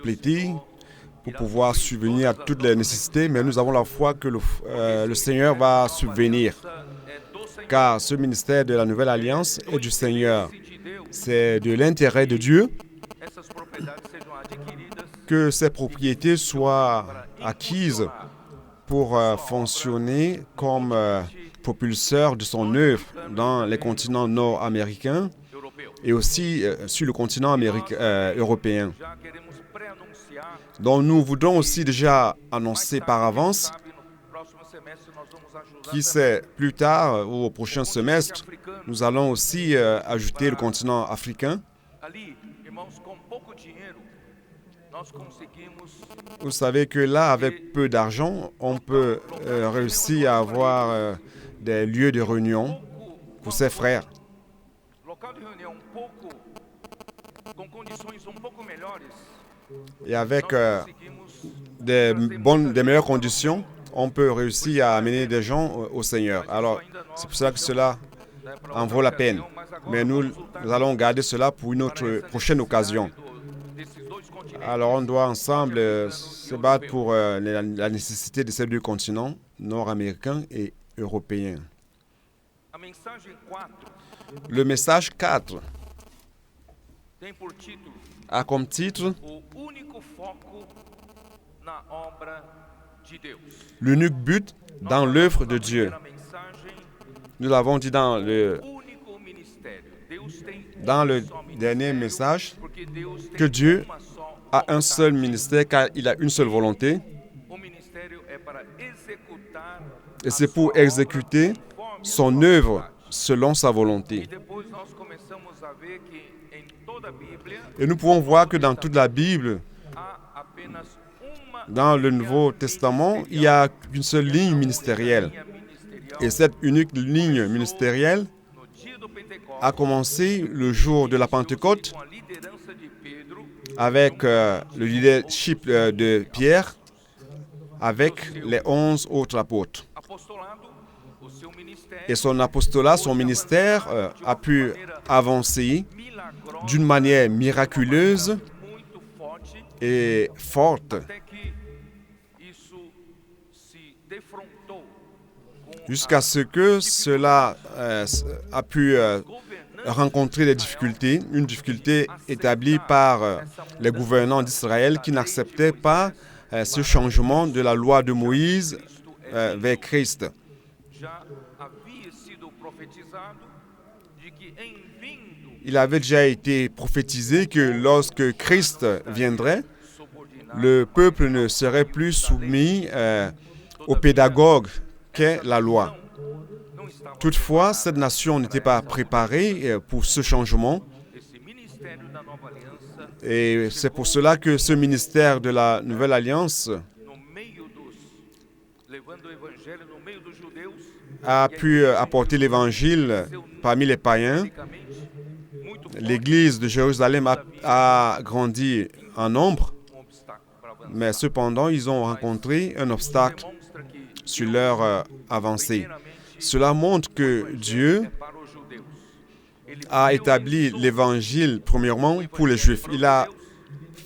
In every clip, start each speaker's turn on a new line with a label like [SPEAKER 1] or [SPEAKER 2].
[SPEAKER 1] compléter, pour pouvoir subvenir à toutes les nécessités, mais nous avons la foi que le Seigneur va subvenir. Car ce ministère de la Nouvelle Alliance est du Seigneur. C'est de l'intérêt de Dieu que ces propriétés soient acquises pour fonctionner comme propulseurs de son œuvre dans les continents nord-américains et aussi sur le continent européen. Donc nous voudrons aussi déjà annoncer par avance, qui sait, plus tard ou au prochain semestre, nous allons aussi ajouter le continent africain. Vous savez que là, avec peu d'argent, on peut réussir à avoir des lieux de réunion pour ses frères. Et avec des meilleures conditions, on peut réussir à amener des gens au Seigneur. Alors, c'est pour ça que cela en vaut la peine. Mais nous allons garder cela pour une autre prochaine occasion. Alors, on doit ensemble se battre pour la nécessité de ces deux continents, nord-américains et européens. Le message 4 a comme titre l'unique but dans l'œuvre de Dieu. Nous l'avons dit dans le dernier message que Dieu a un seul ministère car il a une seule volonté. Et c'est pour exécuter son œuvre selon sa volonté. Et nous pouvons voir que dans toute la Bible, dans le Nouveau Testament, il n'y a qu'une seule ligne ministérielle. Et cette unique ligne ministérielle a commencé le jour de la Pentecôte avec le leadership de Pierre, avec les 11 autres apôtres. Et son apostolat, son ministère a pu avancer d'une manière miraculeuse et forte jusqu'à ce que cela a pu rencontrer des difficultés, une difficulté établie par les gouvernants d'Israël qui n'acceptaient pas ce changement de la loi de Moïse vers Christ. Il avait déjà été prophétisé que lorsque Christ viendrait, le peuple ne serait plus soumis au pédagogue qu'est la loi. Toutefois, cette nation n'était pas préparée pour ce changement. Et c'est pour cela que ce ministère de la Nouvelle Alliance a pu apporter l'Évangile parmi les païens. L'Église de Jérusalem a grandi en nombre, mais cependant, ils ont rencontré un obstacle sur leur avancée. Cela montre que Dieu a établi l'Évangile, premièrement, pour les Juifs. Il a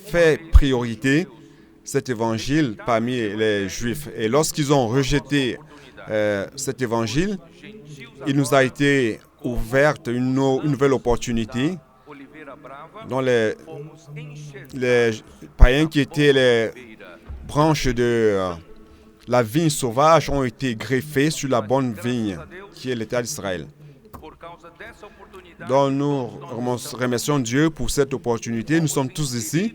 [SPEAKER 1] fait priorité cet Évangile parmi les Juifs. Et lorsqu'ils ont rejeté cet Évangile, il nous a été ouverte une nouvelle opportunité dont les païens qui étaient les branches de la vigne sauvage ont été greffés sur la bonne vigne qui est l'État d'Israël. Donc nous remercions Dieu pour cette opportunité. Nous sommes tous ici.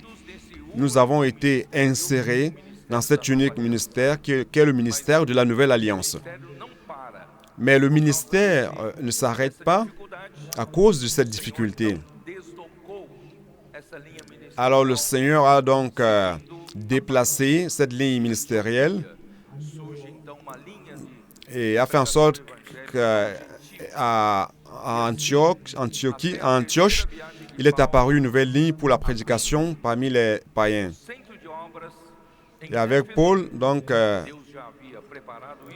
[SPEAKER 1] Nous avons été insérés dans cet unique ministère qui est le ministère de la Nouvelle Alliance. Mais le ministère ne s'arrête pas à cause de cette difficulté. Alors le Seigneur a donc déplacé cette ligne ministérielle et a fait en sorte qu'à Antioche, il est apparu une nouvelle ligne pour la prédication parmi les païens. Et avec Paul, donc,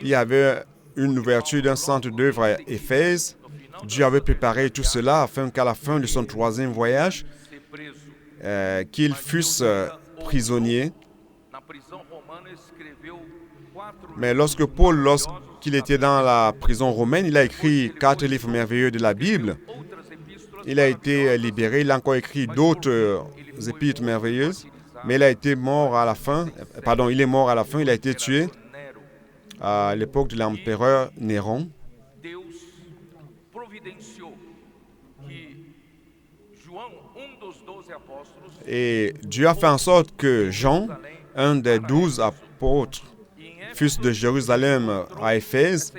[SPEAKER 1] il y avait une ouverture d'un centre d'œuvre à Éphèse. Dieu avait préparé tout cela afin qu'à la fin de son troisième voyage, qu'ils fussent prisonnier. Mais lorsque Paul, lorsqu'il était dans la prison romaine, il a écrit 4 livres merveilleux de la Bible. Il a été libéré, il a encore écrit d'autres épîtres merveilleuses, mais il a été mort à la fin. Pardon, il est mort à la fin, il a été tué à l'époque de l'empereur Néron. Et Dieu a fait en sorte que Jean, un des 12 apôtres, fût de Jérusalem à Éphèse.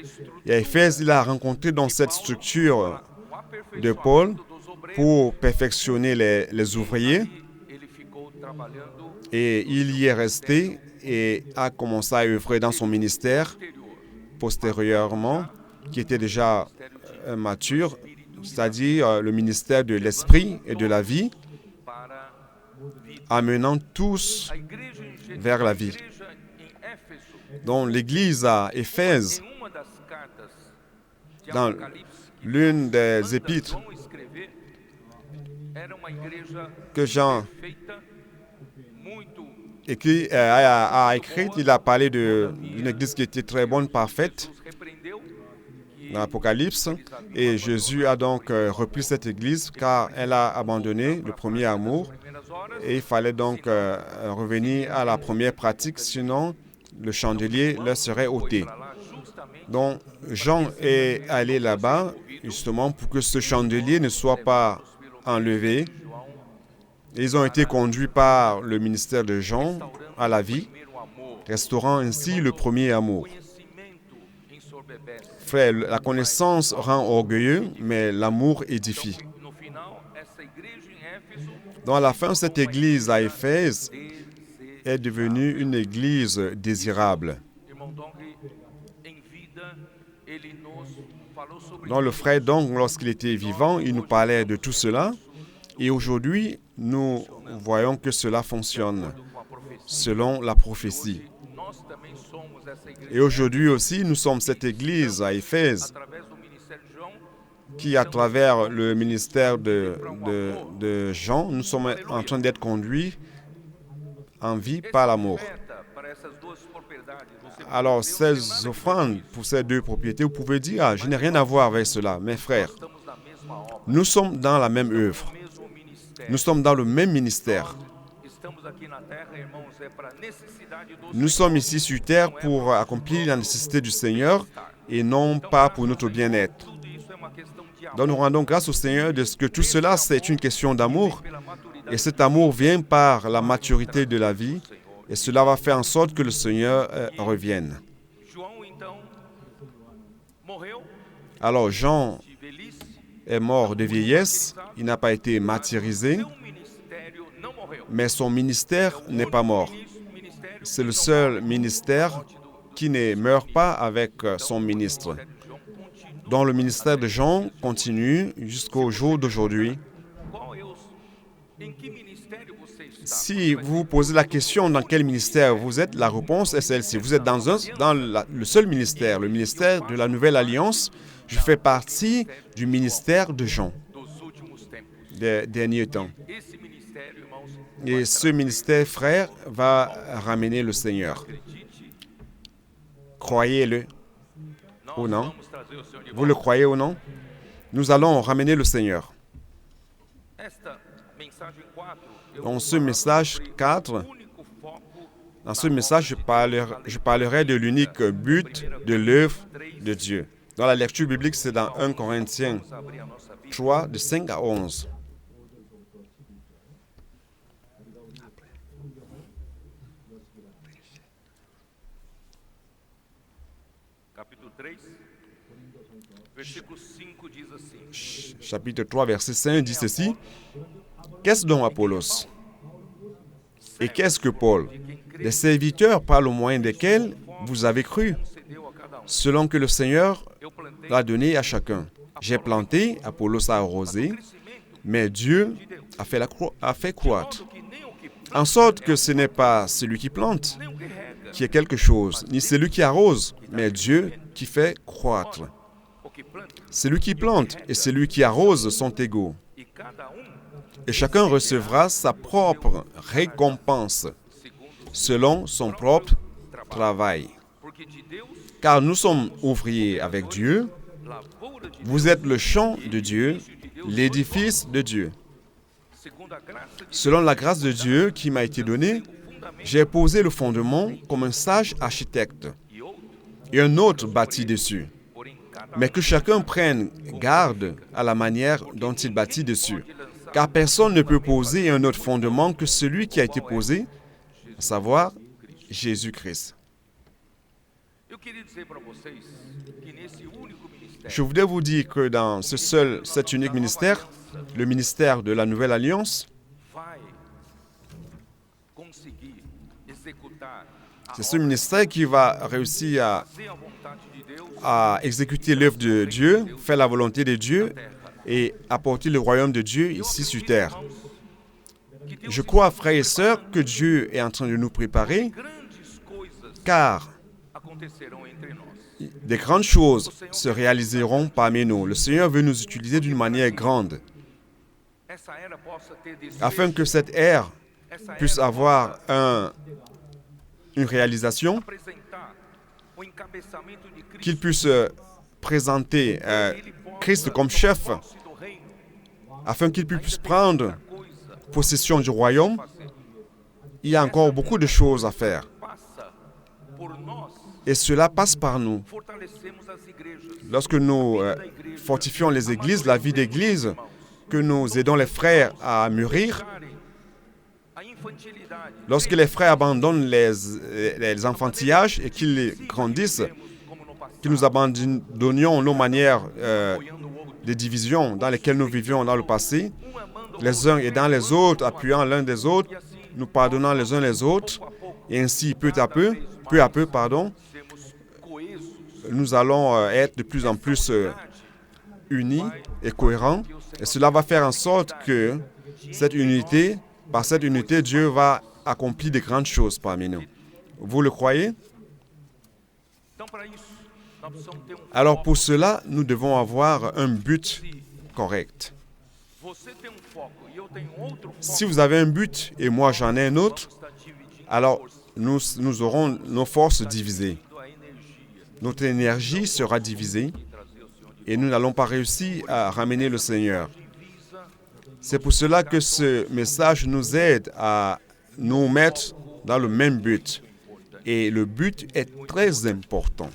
[SPEAKER 1] Et à Éphèse, il a rencontré dans cette structure de Paul pour perfectionner les ouvriers. Et il y est resté et a commencé à œuvrer dans son ministère postérieurement, qui était déjà mature, c'est-à-dire le ministère de l'esprit et de la vie, amenant tous vers la vie. Donc l'église à Éphèse, dans l'une des épîtres que Jean a écrite, il a parlé d'une église qui était très bonne, parfaite, dans l'Apocalypse. Et Jésus a donc repris cette église car elle a abandonné le premier amour. Et il fallait donc revenir à la première pratique, sinon le chandelier leur serait ôté. Donc Jean est allé là-bas justement pour que ce chandelier ne soit pas enlevé. Ils ont été conduits par le ministère de Jean à la vie, restaurant ainsi le premier amour. Frère, la connaissance rend orgueilleux, mais l'amour édifie. Donc à la fin, cette église à Éphèse est devenue une église désirable. Donc le frère, donc, lorsqu'il était vivant, il nous parlait de tout cela. Et aujourd'hui, nous voyons que cela fonctionne selon la prophétie. Et aujourd'hui aussi, nous sommes cette église à Éphèse qui, à travers le ministère de Jean, nous sommes en train d'être conduits en vie par l'amour. Alors, ces offrandes pour ces deux propriétés, vous pouvez dire, ah, je n'ai rien à voir avec cela. Mes frères, nous sommes dans la même œuvre. Nous sommes dans le même ministère. Nous sommes ici sur terre pour accomplir la nécessité du Seigneur et non pas pour notre bien-être. Donc nous rendons grâce au Seigneur de ce que tout cela, c'est une question d'amour. Et cet amour vient par la maturité de la vie. Et cela va faire en sorte que le Seigneur revienne. Alors Jean est mort de vieillesse. Il n'a pas été martyrisé. Mais son ministère n'est pas mort. C'est le seul ministère qui ne meurt pas avec son ministre. Donc le ministère de Jean continue jusqu'au jour d'aujourd'hui. Si vous vous posez la question dans quel ministère vous êtes, la réponse est celle-ci. Vous êtes dans le seul ministère, le ministère de la Nouvelle Alliance. Je fais partie du ministère de Jean des derniers temps. Et ce ministère, frère, va ramener le Seigneur. Croyez-le ou non? Vous le croyez ou non? Nous allons ramener le Seigneur. Dans ce message 4, dans ce message, je parlerai de l'unique but de l'œuvre de Dieu. Dans la lecture biblique, c'est dans 1 Corinthiens 3, de 5 à 11. Chapitre 3, verset 5 dit ceci. Qu'est-ce donc Apollos? Et qu'est-ce que Paul? Des serviteurs par le moyen desquels vous avez cru, selon que le Seigneur l'a donné à chacun. J'ai planté, Apollos a arrosé, mais Dieu a fait croître. En sorte que ce n'est pas celui qui plante qui est quelque chose, ni celui qui arrose, mais Dieu qui fait croître. Celui qui plante et celui qui arrose sont égaux. Et chacun recevra sa propre récompense selon son propre travail. Car nous sommes ouvriers avec Dieu. Vous êtes le champ de Dieu, l'édifice de Dieu. Selon la grâce de Dieu qui m'a été donnée, j'ai posé le fondement comme un sage architecte et un autre bâtit dessus. Mais que chacun prenne garde à la manière dont il bâtit dessus. Car personne ne peut poser un autre fondement que celui qui a été posé, à savoir Jésus-Christ. Je voudrais vous dire que dans cet unique ministère, le ministère de la Nouvelle Alliance, c'est ce ministère qui va réussir à exécuter l'œuvre de Dieu, faire la volonté de Dieu et apporter le royaume de Dieu ici sur terre. Je crois, frères et sœurs, que Dieu est en train de nous préparer, car des grandes choses se réaliseront parmi nous. Le Seigneur veut nous utiliser d'une manière grande, afin que cette ère puisse avoir une réalisation, qu'il puisse présenter Christ comme chef, afin qu'il puisse prendre possession du royaume. Il y a encore beaucoup de choses à faire. Et cela passe par nous. Lorsque nous fortifions les églises, la vie d'église, que nous aidons les frères à mûrir, lorsque les frères abandonnent les enfantillages et qu'ils grandissent, que nous abandonnions nos manières de division dans lesquelles nous vivions dans le passé, les uns aidant les autres, appuyant l'un des autres, nous pardonnant les uns les autres, et ainsi peu à peu, nous allons être de plus en plus unis et cohérents. Et cela va faire en sorte que par cette unité, Dieu va accomplir de grandes choses parmi nous. Vous le croyez? Alors pour cela, nous devons avoir un but correct. Si vous avez un but et moi j'en ai un autre, alors nous aurons nos forces divisées. Notre énergie sera divisée et nous n'allons pas réussir à ramener le Seigneur. C'est pour cela que ce message nous aide à nous mettre dans le même but. Et le but est très important.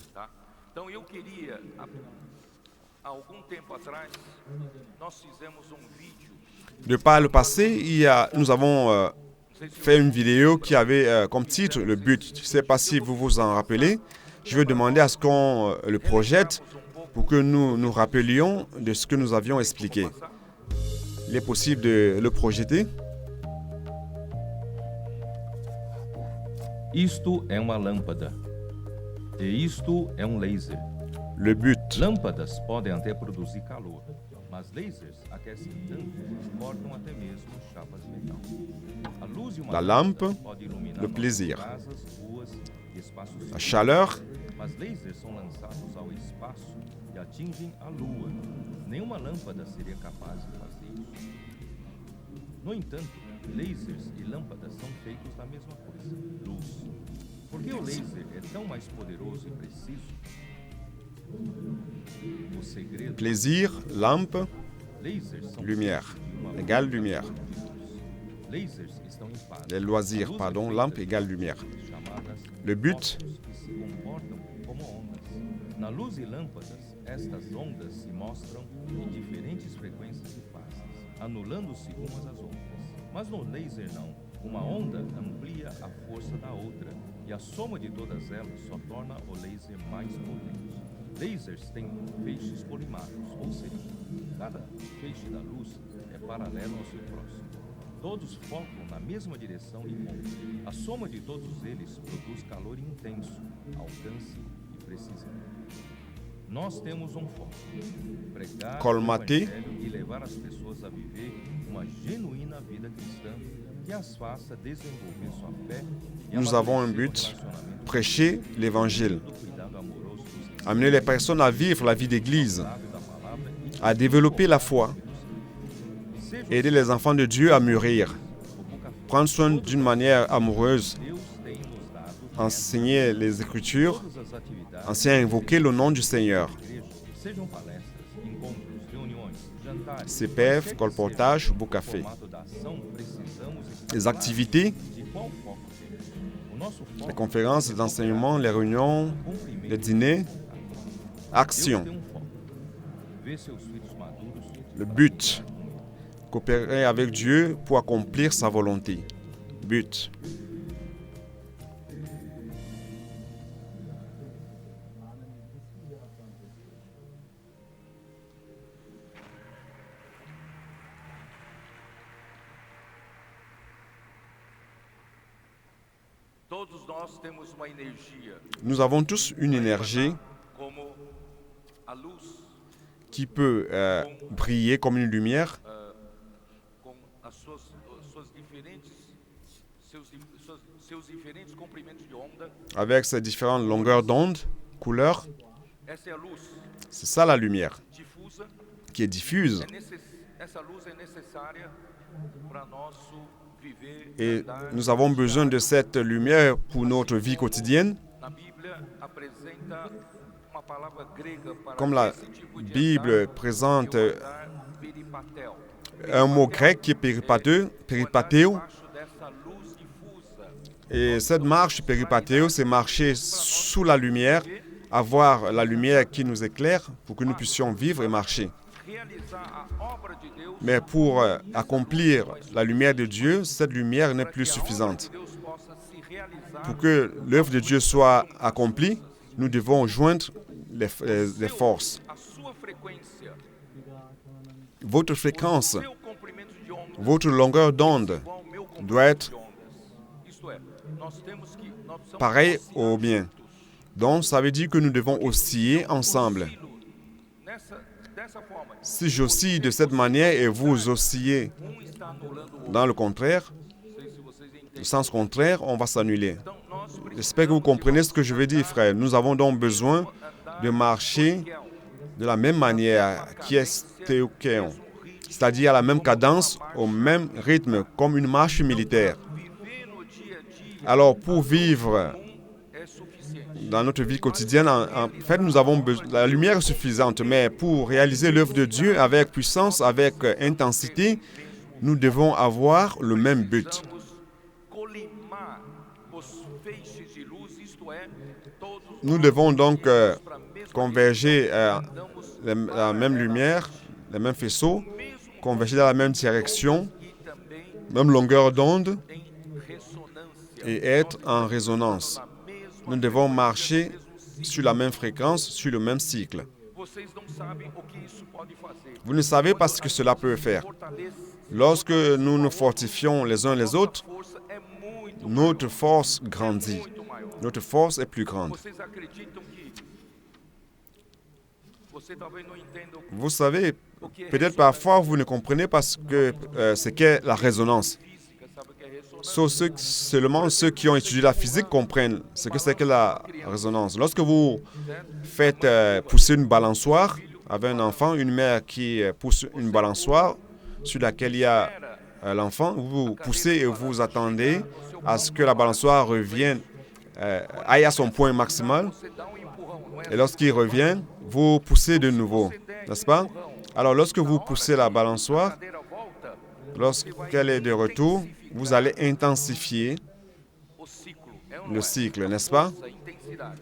[SPEAKER 1] De par le passé, nous avons fait une vidéo qui avait comme titre le but. Je ne sais pas si vous vous en rappelez. Je vais demander à ce qu'on le projette pour que nous nous rappelions de ce que nous avions expliqué. Il est possible de le projeter.
[SPEAKER 2] Isto é uma lâmpada. E isto é laser.
[SPEAKER 1] Le but.
[SPEAKER 2] Lâmpadas podem até produzir calor, mas lasers aquecem tanto que cortam até mesmo chapas de metal. A luz de uma
[SPEAKER 1] La lampe,
[SPEAKER 2] pode iluminar
[SPEAKER 1] le plaisir.
[SPEAKER 2] casas, ruas e espaços.
[SPEAKER 1] La chaleur,
[SPEAKER 2] Mas lasers são lançados ao espaço e atingem a Lua. Nenhuma lâmpada seria capaz de fazer isso. No entanto, lasers e lâmpadas são feitos da mesma coisa, luz. Por que o laser é tão mais poderoso e preciso? O segredo,
[SPEAKER 1] plaisir, lampe,
[SPEAKER 2] lasers são
[SPEAKER 1] lumière,
[SPEAKER 2] feitos de uma
[SPEAKER 1] égale lumière.
[SPEAKER 2] Lasers estão em par.
[SPEAKER 1] Les loisirs, pardon, lampe égale lumière.
[SPEAKER 2] Chamadas
[SPEAKER 1] Le but,
[SPEAKER 2] fótons que se comportam como ondas. Na luz e lâmpadas, estas ondas se mostram em diferentes frequências e fases, anulando-se umas às outras. Mas no laser não. Uma onda amplia a força da outra e a soma de todas elas só torna o laser mais potente. Lasers têm feixes polimados, ou seja, cada feixe da luz é paralelo ao seu próximo. Todos focam na mesma direção e ponto. A soma de todos eles produz calor intenso, alcance e precisão. Nós temos um foco: pregar o
[SPEAKER 1] colmater,
[SPEAKER 2] evangelho e levar as pessoas a viver uma genuína vida cristã que as faça desenvolver sua fé e
[SPEAKER 1] nous avons un
[SPEAKER 2] amadurecer o
[SPEAKER 1] but,
[SPEAKER 2] relacionamento
[SPEAKER 1] prêcher l'évangile,
[SPEAKER 2] do cuidado amoroso dos
[SPEAKER 1] amener les personnes à vivre la vie d'église,
[SPEAKER 2] sábios da palavra e
[SPEAKER 1] à développer la foi, aider les enfants de Dieu à mûrir, prendre soin d'une manière amoureuse,
[SPEAKER 2] Deus tem nos dado
[SPEAKER 1] enseigner les Écritures,
[SPEAKER 2] todas as atividades
[SPEAKER 1] enseigner à invoquer le nom du Seigneur.
[SPEAKER 2] da igreja, sejam palestras, encontros, reuniões, jantares,
[SPEAKER 1] CPF, colportage, beau café.
[SPEAKER 2] formato da ação, precisamos
[SPEAKER 1] Les
[SPEAKER 2] estar
[SPEAKER 1] activités,
[SPEAKER 2] de qual foco? O nosso foco
[SPEAKER 1] les conférences, les enseignements, les réunions,
[SPEAKER 2] cumprimento
[SPEAKER 1] les dîners,
[SPEAKER 2] Deus
[SPEAKER 1] action.
[SPEAKER 2] tem foco. Ver seus filhos maduros,
[SPEAKER 1] Le but, coopérer avec Dieu pour accomplir sa volonté. But.
[SPEAKER 3] Todos nós temos uma energia
[SPEAKER 1] Nous avons tous une énergie
[SPEAKER 3] como a luz,
[SPEAKER 1] qui peut briller comme une lumière
[SPEAKER 3] com seus diferentes comprimentos de onda.
[SPEAKER 1] avec ses différentes longueurs d'onde, couleurs.
[SPEAKER 3] Essa é a luz
[SPEAKER 1] C'est ça la lumière
[SPEAKER 3] difusa.
[SPEAKER 1] qui est diffuse.
[SPEAKER 3] Essa luz é necessária para nosso viver
[SPEAKER 1] Et
[SPEAKER 3] andar.
[SPEAKER 1] nous avons besoin de cette lumière pour notre vie quotidienne.
[SPEAKER 3] Na Bíblia apresenta uma palavra grega para
[SPEAKER 1] Comme la
[SPEAKER 3] esse tipo de
[SPEAKER 1] Bible
[SPEAKER 3] andar,
[SPEAKER 1] présente
[SPEAKER 3] que é o andar peripatel.
[SPEAKER 1] un mot grec qui est péripateo.
[SPEAKER 3] Debaixo dessa luz difusa.
[SPEAKER 1] Et cette marche péripateo, c'est marcher sous la lumière, avoir la lumière qui nous éclaire pour que nous puissions vivre et marcher.
[SPEAKER 3] Realizar a obra de Deus.
[SPEAKER 1] Mais pour accomplir la lumière de Dieu, cette lumière n'est plus suffisante.
[SPEAKER 3] Deus possa se realizar.
[SPEAKER 1] Pour que l'œuvre de Dieu soit accomplie, nous devons joindre les forces.
[SPEAKER 3] A sua frequência,
[SPEAKER 1] Votre fréquence,
[SPEAKER 3] seu comprimento de onda
[SPEAKER 1] votre longueur d'onde
[SPEAKER 3] igual ao meu comprimento
[SPEAKER 1] doit être
[SPEAKER 3] de ondas. Isto é, nós somos
[SPEAKER 1] pareil au mien. Donc, ça veut dire que nous devons osciller ensemble.
[SPEAKER 3] Dessa forma,
[SPEAKER 1] Si j'oscille de cette manière et vous oscillez
[SPEAKER 3] está anulando o outro.
[SPEAKER 1] dans le contraire,
[SPEAKER 3] Não sei se vocês entendem.
[SPEAKER 1] le sens contraire, on va s'annuler.
[SPEAKER 3] Então, nós
[SPEAKER 1] J'espère que vous comprenez ce que je veux dire, frère. Nous avons donc besoin de marcher de la même manière, qui est théokéon, c'est-à-dire à la même cadence, au même rythme, comme une marche militaire.
[SPEAKER 3] viver no dia a dia
[SPEAKER 1] Alors, pour vivre
[SPEAKER 3] é suficiente.
[SPEAKER 1] dans notre vie quotidienne, en fait, nous avons besoin. La lumière est suffisante, mais pour réaliser l'œuvre de Dieu avec puissance, avec intensité, nous devons avoir le même but.
[SPEAKER 3] Precisamos colimar os feixes de luz, isto é, todos
[SPEAKER 1] Nous devons donc
[SPEAKER 3] para a mesma
[SPEAKER 1] converger
[SPEAKER 3] damos
[SPEAKER 1] la même lumière, les mêmes faisceaux, converger dans la même direction,
[SPEAKER 3] e também
[SPEAKER 1] même longueur d'onde
[SPEAKER 3] em ressonância.
[SPEAKER 1] et être en résonance.
[SPEAKER 3] Na mesma,
[SPEAKER 1] Nous devons marcher sur la même fréquence, sur le même cycle.
[SPEAKER 3] vocês não sabem o que isso pode fazer.
[SPEAKER 1] Vous ne savez pas ce que cela peut faire.
[SPEAKER 3] Fortalece
[SPEAKER 1] Lorsque nous nous fortifions les uns les autres,
[SPEAKER 3] força é muito,
[SPEAKER 1] notre force grandit.
[SPEAKER 3] muito maior.
[SPEAKER 1] Notre force est plus grande.
[SPEAKER 3] Vocês acreditam que você talvez não entenda
[SPEAKER 1] Vous savez,
[SPEAKER 3] o que é
[SPEAKER 1] peut-être parfois vous ne comprenez pas ce qu'est la résonance.
[SPEAKER 3] física, sabe o que é ressonância?
[SPEAKER 1] Seulement ceux qui ont étudié la physique comprennent ce que c'est que la résonance. Lorsque vous faites pousser une balançoire avec un enfant, une mère qui pousse une balançoire sur laquelle il y a l'enfant, vous poussez et vous attendez à ce que la balançoire revienne, aille à son point maximal.
[SPEAKER 3] Você dá empurrão, não é?
[SPEAKER 1] Et lorsqu'il revient, vous poussez de nouveau, n'est-ce pas? Alors lorsque vous poussez la balançoire,
[SPEAKER 3] A cadeira volta,
[SPEAKER 1] lorsqu'elle est de retour, vous allez intensifier
[SPEAKER 3] o ciclo. É ou não
[SPEAKER 1] le
[SPEAKER 3] é?
[SPEAKER 1] cycle, n'est-ce pas?
[SPEAKER 3] Força, intensidade.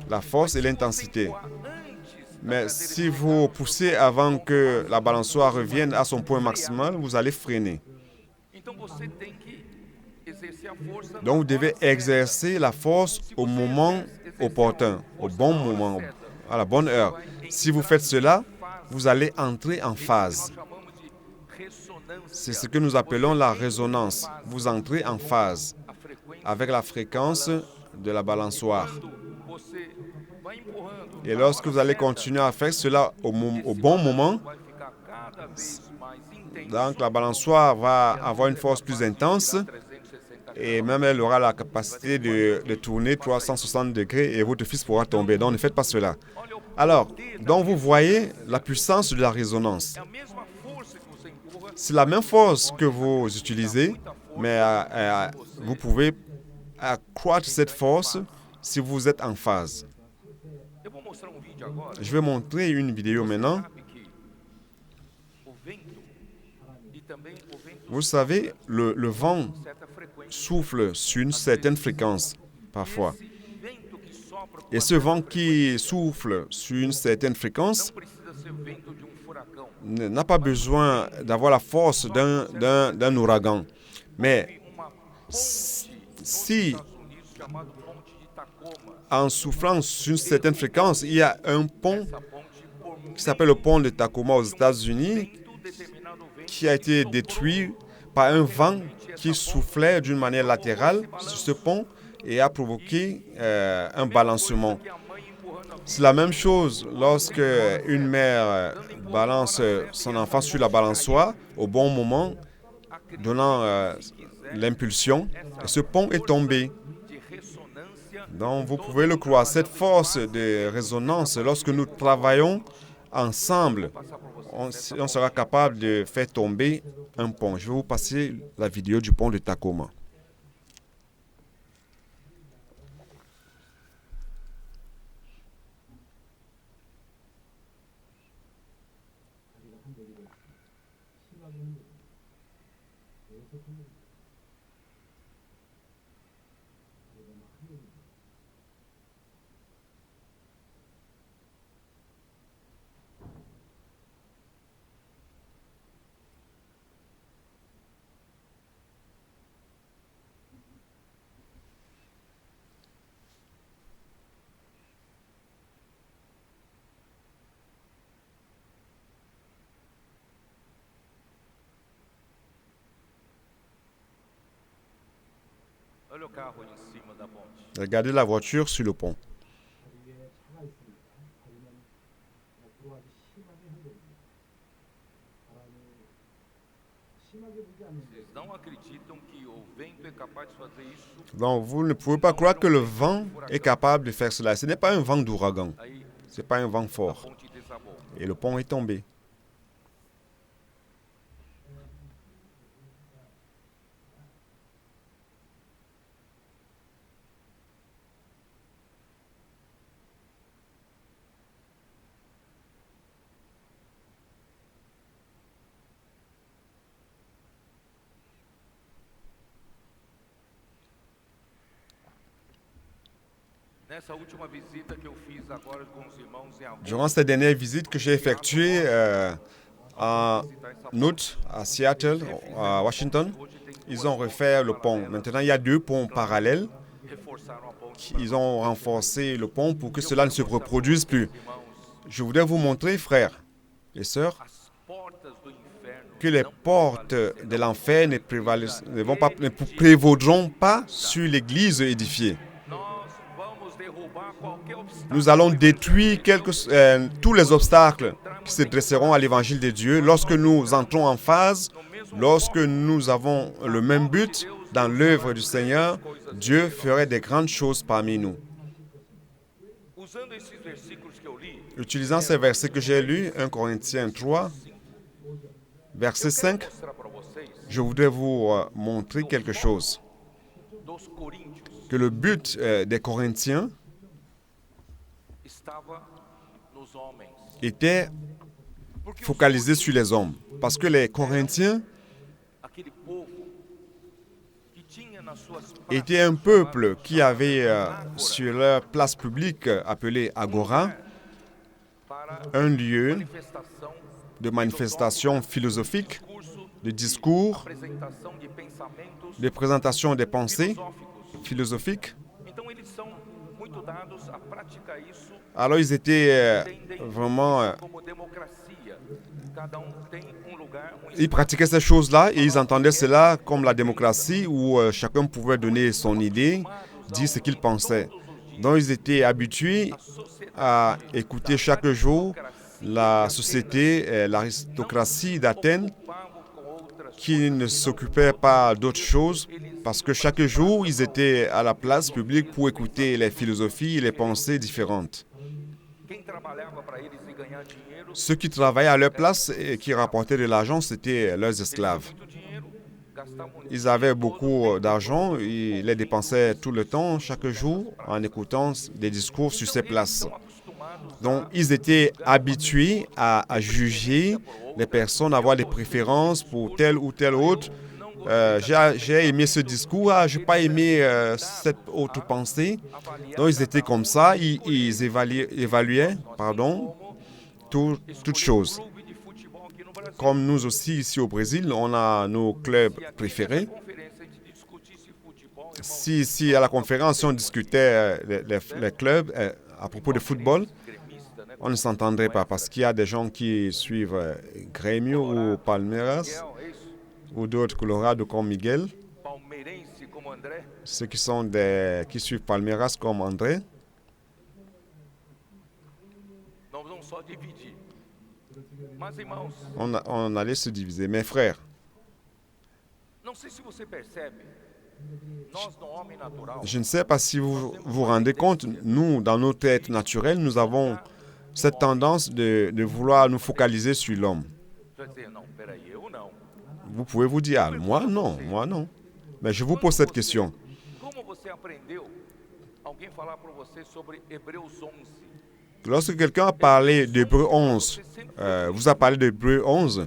[SPEAKER 1] La force et l'intensité.
[SPEAKER 3] Empurrar antes da
[SPEAKER 1] Mais
[SPEAKER 3] cadeira
[SPEAKER 1] si vous poussez avant que la balançoire revienne à son point maximal, vous allez freiner.
[SPEAKER 3] Então você tem que exercer a força.
[SPEAKER 1] Donc vous devez exercer la force au moment opportun, au bon moment, à la bonne heure. Si vous faites cela, vous allez entrer en phase.
[SPEAKER 3] Nós chamamos de ressonância.
[SPEAKER 1] C'est ce que nous appelons la résonance. Vous entrez en phase
[SPEAKER 3] A frequência.
[SPEAKER 1] avec la fréquence de la balançoire.
[SPEAKER 3] Você vai empurrando.
[SPEAKER 1] Et lorsque vous allez continuer à faire cela au bon moment,
[SPEAKER 3] Vai ficar cada vez mais intenso.
[SPEAKER 1] donc la balançoire va avoir une force plus intense
[SPEAKER 3] 360
[SPEAKER 1] et même elle aura la capacité de tourner 360 degrés et votre fils pourra tomber. Donc ne faites pas cela. Alors, donc vous voyez la puissance de la résonance.
[SPEAKER 3] É a mesma força que você empurra,
[SPEAKER 1] C'est la même force que vous utilisez, mais vous pouvez accroître cette force si vous êtes en phase.
[SPEAKER 3] Eu vou mostrar um vídeo agora.
[SPEAKER 1] Je vais montrer une vidéo maintenant.
[SPEAKER 3] Sabe que o vento e também o vento
[SPEAKER 1] Vous savez, le vent
[SPEAKER 3] certa frequência.
[SPEAKER 1] souffle sur une certaine fréquence, parfois.
[SPEAKER 3] Esse vento que sopra
[SPEAKER 1] Et ce vent qui souffle sur une certaine
[SPEAKER 3] não
[SPEAKER 1] fréquence
[SPEAKER 3] precisa ser o vento de furacão.
[SPEAKER 1] n'a pas besoin d'avoir la force d'un ouragan. Mais
[SPEAKER 3] Uma ponte
[SPEAKER 1] si,
[SPEAKER 3] nos Estados Unidos chamada Ponte de Tacoma.
[SPEAKER 1] en soufflant sur une certaine fréquence, il y a un pont
[SPEAKER 3] Essa ponte, por
[SPEAKER 1] qui s'appelle le pont de Tacoma aux États-Unis,
[SPEAKER 3] muito determinado vento,
[SPEAKER 1] qui a été détruit par un vent qui soufflait d'une manière latérale sur ce pont et a provoqué un balancement.
[SPEAKER 3] que a mãe empurrando a
[SPEAKER 1] C'est la même chose lorsque une mère balance son enfant sur la balançoire au bon moment, donnant l'impulsion, et ce pont est tombé.
[SPEAKER 3] de ressonância.
[SPEAKER 1] Donc vous pouvez le croire, cette force de résonance, lorsque nous travaillons ensemble, on sera capable de faire tomber un pont. Je vais vous passer la vidéo du pont de Tacoma.
[SPEAKER 3] Olha o carro em cima da ponte.
[SPEAKER 1] Regardez la voiture sur le pont.
[SPEAKER 3] Vocês não acreditam que o vento é capaz de fazer isso?
[SPEAKER 1] Donc vous ne pouvez pas croire que le vent est capable de faire cela. Ce n'est pas un vent d'ouragan,
[SPEAKER 3] Aí
[SPEAKER 1] ce n'est pas un vent
[SPEAKER 3] a
[SPEAKER 1] fort.
[SPEAKER 3] ponte desabou.
[SPEAKER 1] Et le pont est tombé.
[SPEAKER 3] Nessa última visita que eu fiz agora com os irmãos em agosto,
[SPEAKER 1] Durant cette dernière visite que j'ai effectuée en août à Seattle, à Washington, ils ont refait le pont. Maintenant, il y a deux ponts parallèles.
[SPEAKER 3] reforçaram a ponte.
[SPEAKER 1] Ils ont renforcé le pont pour que cela ne se reproduise plus.
[SPEAKER 3] Irmãos,
[SPEAKER 1] Je voudrais vous montrer, frères et sœurs,
[SPEAKER 3] as portas do inferno
[SPEAKER 1] que les portes de l'enfer ne prévaudront pas sur l'église édifiée.
[SPEAKER 3] nós vamos derrubar qualquer obstáculo.
[SPEAKER 1] Nous allons détruire tous les obstacles qui se dresseront à l'évangile de Dieu lorsque nous entrons en phase, lorsque nous avons le même but dans l'œuvre du Seigneur. Dieu ferait des grandes choses parmi nous.
[SPEAKER 3] Usando esses versículos que eu li,
[SPEAKER 1] Utilisant ces versets que j'ai lus, 1 Corinthiens 3, verset 5,
[SPEAKER 3] mostrar para vocês
[SPEAKER 1] je voudrais vous montrer quelque chose.
[SPEAKER 3] dos coríntios
[SPEAKER 1] Que le but des Corinthiens
[SPEAKER 3] estava nos homens.
[SPEAKER 1] était
[SPEAKER 3] Porque os
[SPEAKER 1] focalisé sur les hommes. Parce que les Corinthiens
[SPEAKER 3] aquele povo que tinha nas suas
[SPEAKER 1] étaient un peuple qui avait sur leur place publique appelée Agora,
[SPEAKER 3] para
[SPEAKER 1] un lieu
[SPEAKER 3] manifestação,
[SPEAKER 1] de manifestation philosophique,
[SPEAKER 3] curso,
[SPEAKER 1] de discours,
[SPEAKER 3] apresentação de pensamentos
[SPEAKER 1] de présentation des pensées
[SPEAKER 3] filosóficos.
[SPEAKER 1] philosophiques.
[SPEAKER 3] Então eles são muito dados a praticar isso,
[SPEAKER 1] Alors ils étaient
[SPEAKER 3] entendem
[SPEAKER 1] vraiment...
[SPEAKER 3] como democracia. Cada tem lugar,
[SPEAKER 1] Ils pratiquaient ces choses-là et ils entendaient cela comme la démocratie où chacun pouvait donner son idée, dire ce qu'il pensait. Donc ils étaient habitués à écouter chaque jour la société, l'aristocratie d'Athènes qui ne s'occupait pas d'autre chose parce que chaque jour ils étaient à la place publique pour écouter les philosophies et les pensées différentes.
[SPEAKER 3] Quem
[SPEAKER 1] Ceux qui travaillaient à leur place et qui rapportaient de l'argent, c'était leurs esclaves. Ils avaient beaucoup d'argent, ils les dépensaient tout le temps, chaque jour, en écoutant des discours sur ces places. Donc, ils étaient habitués à juger les personnes, à avoir des préférences pour tel ou tel autre. J'ai aimé ce discours, je n'ai pas aimé cette autre pensée. Donc, ils étaient comme ça, ils évaluaient toutes choses. Comme nous aussi, ici au Brésil, on a nos clubs préférés. Si à la conférence, on discutait les clubs à propos de football, on ne s'entendrait pas parce qu'il y a des gens qui suivent Grêmio ou Palmeiras ou d'autres Colorado comme Miguel. Ceux qui suivent Palmeiras comme André. On allait se diviser. Mes frères, je ne sais pas si vous vous rendez compte, nous, dans notre être naturel, nous avons cette tendance de vouloir nous focaliser sur l'homme. Vous pouvez vous dire, moi non. Mais je vous pose cette question. Lorsque quelqu'un a parlé d'Hébreux 11, vous a parlé d'Hébreux 11,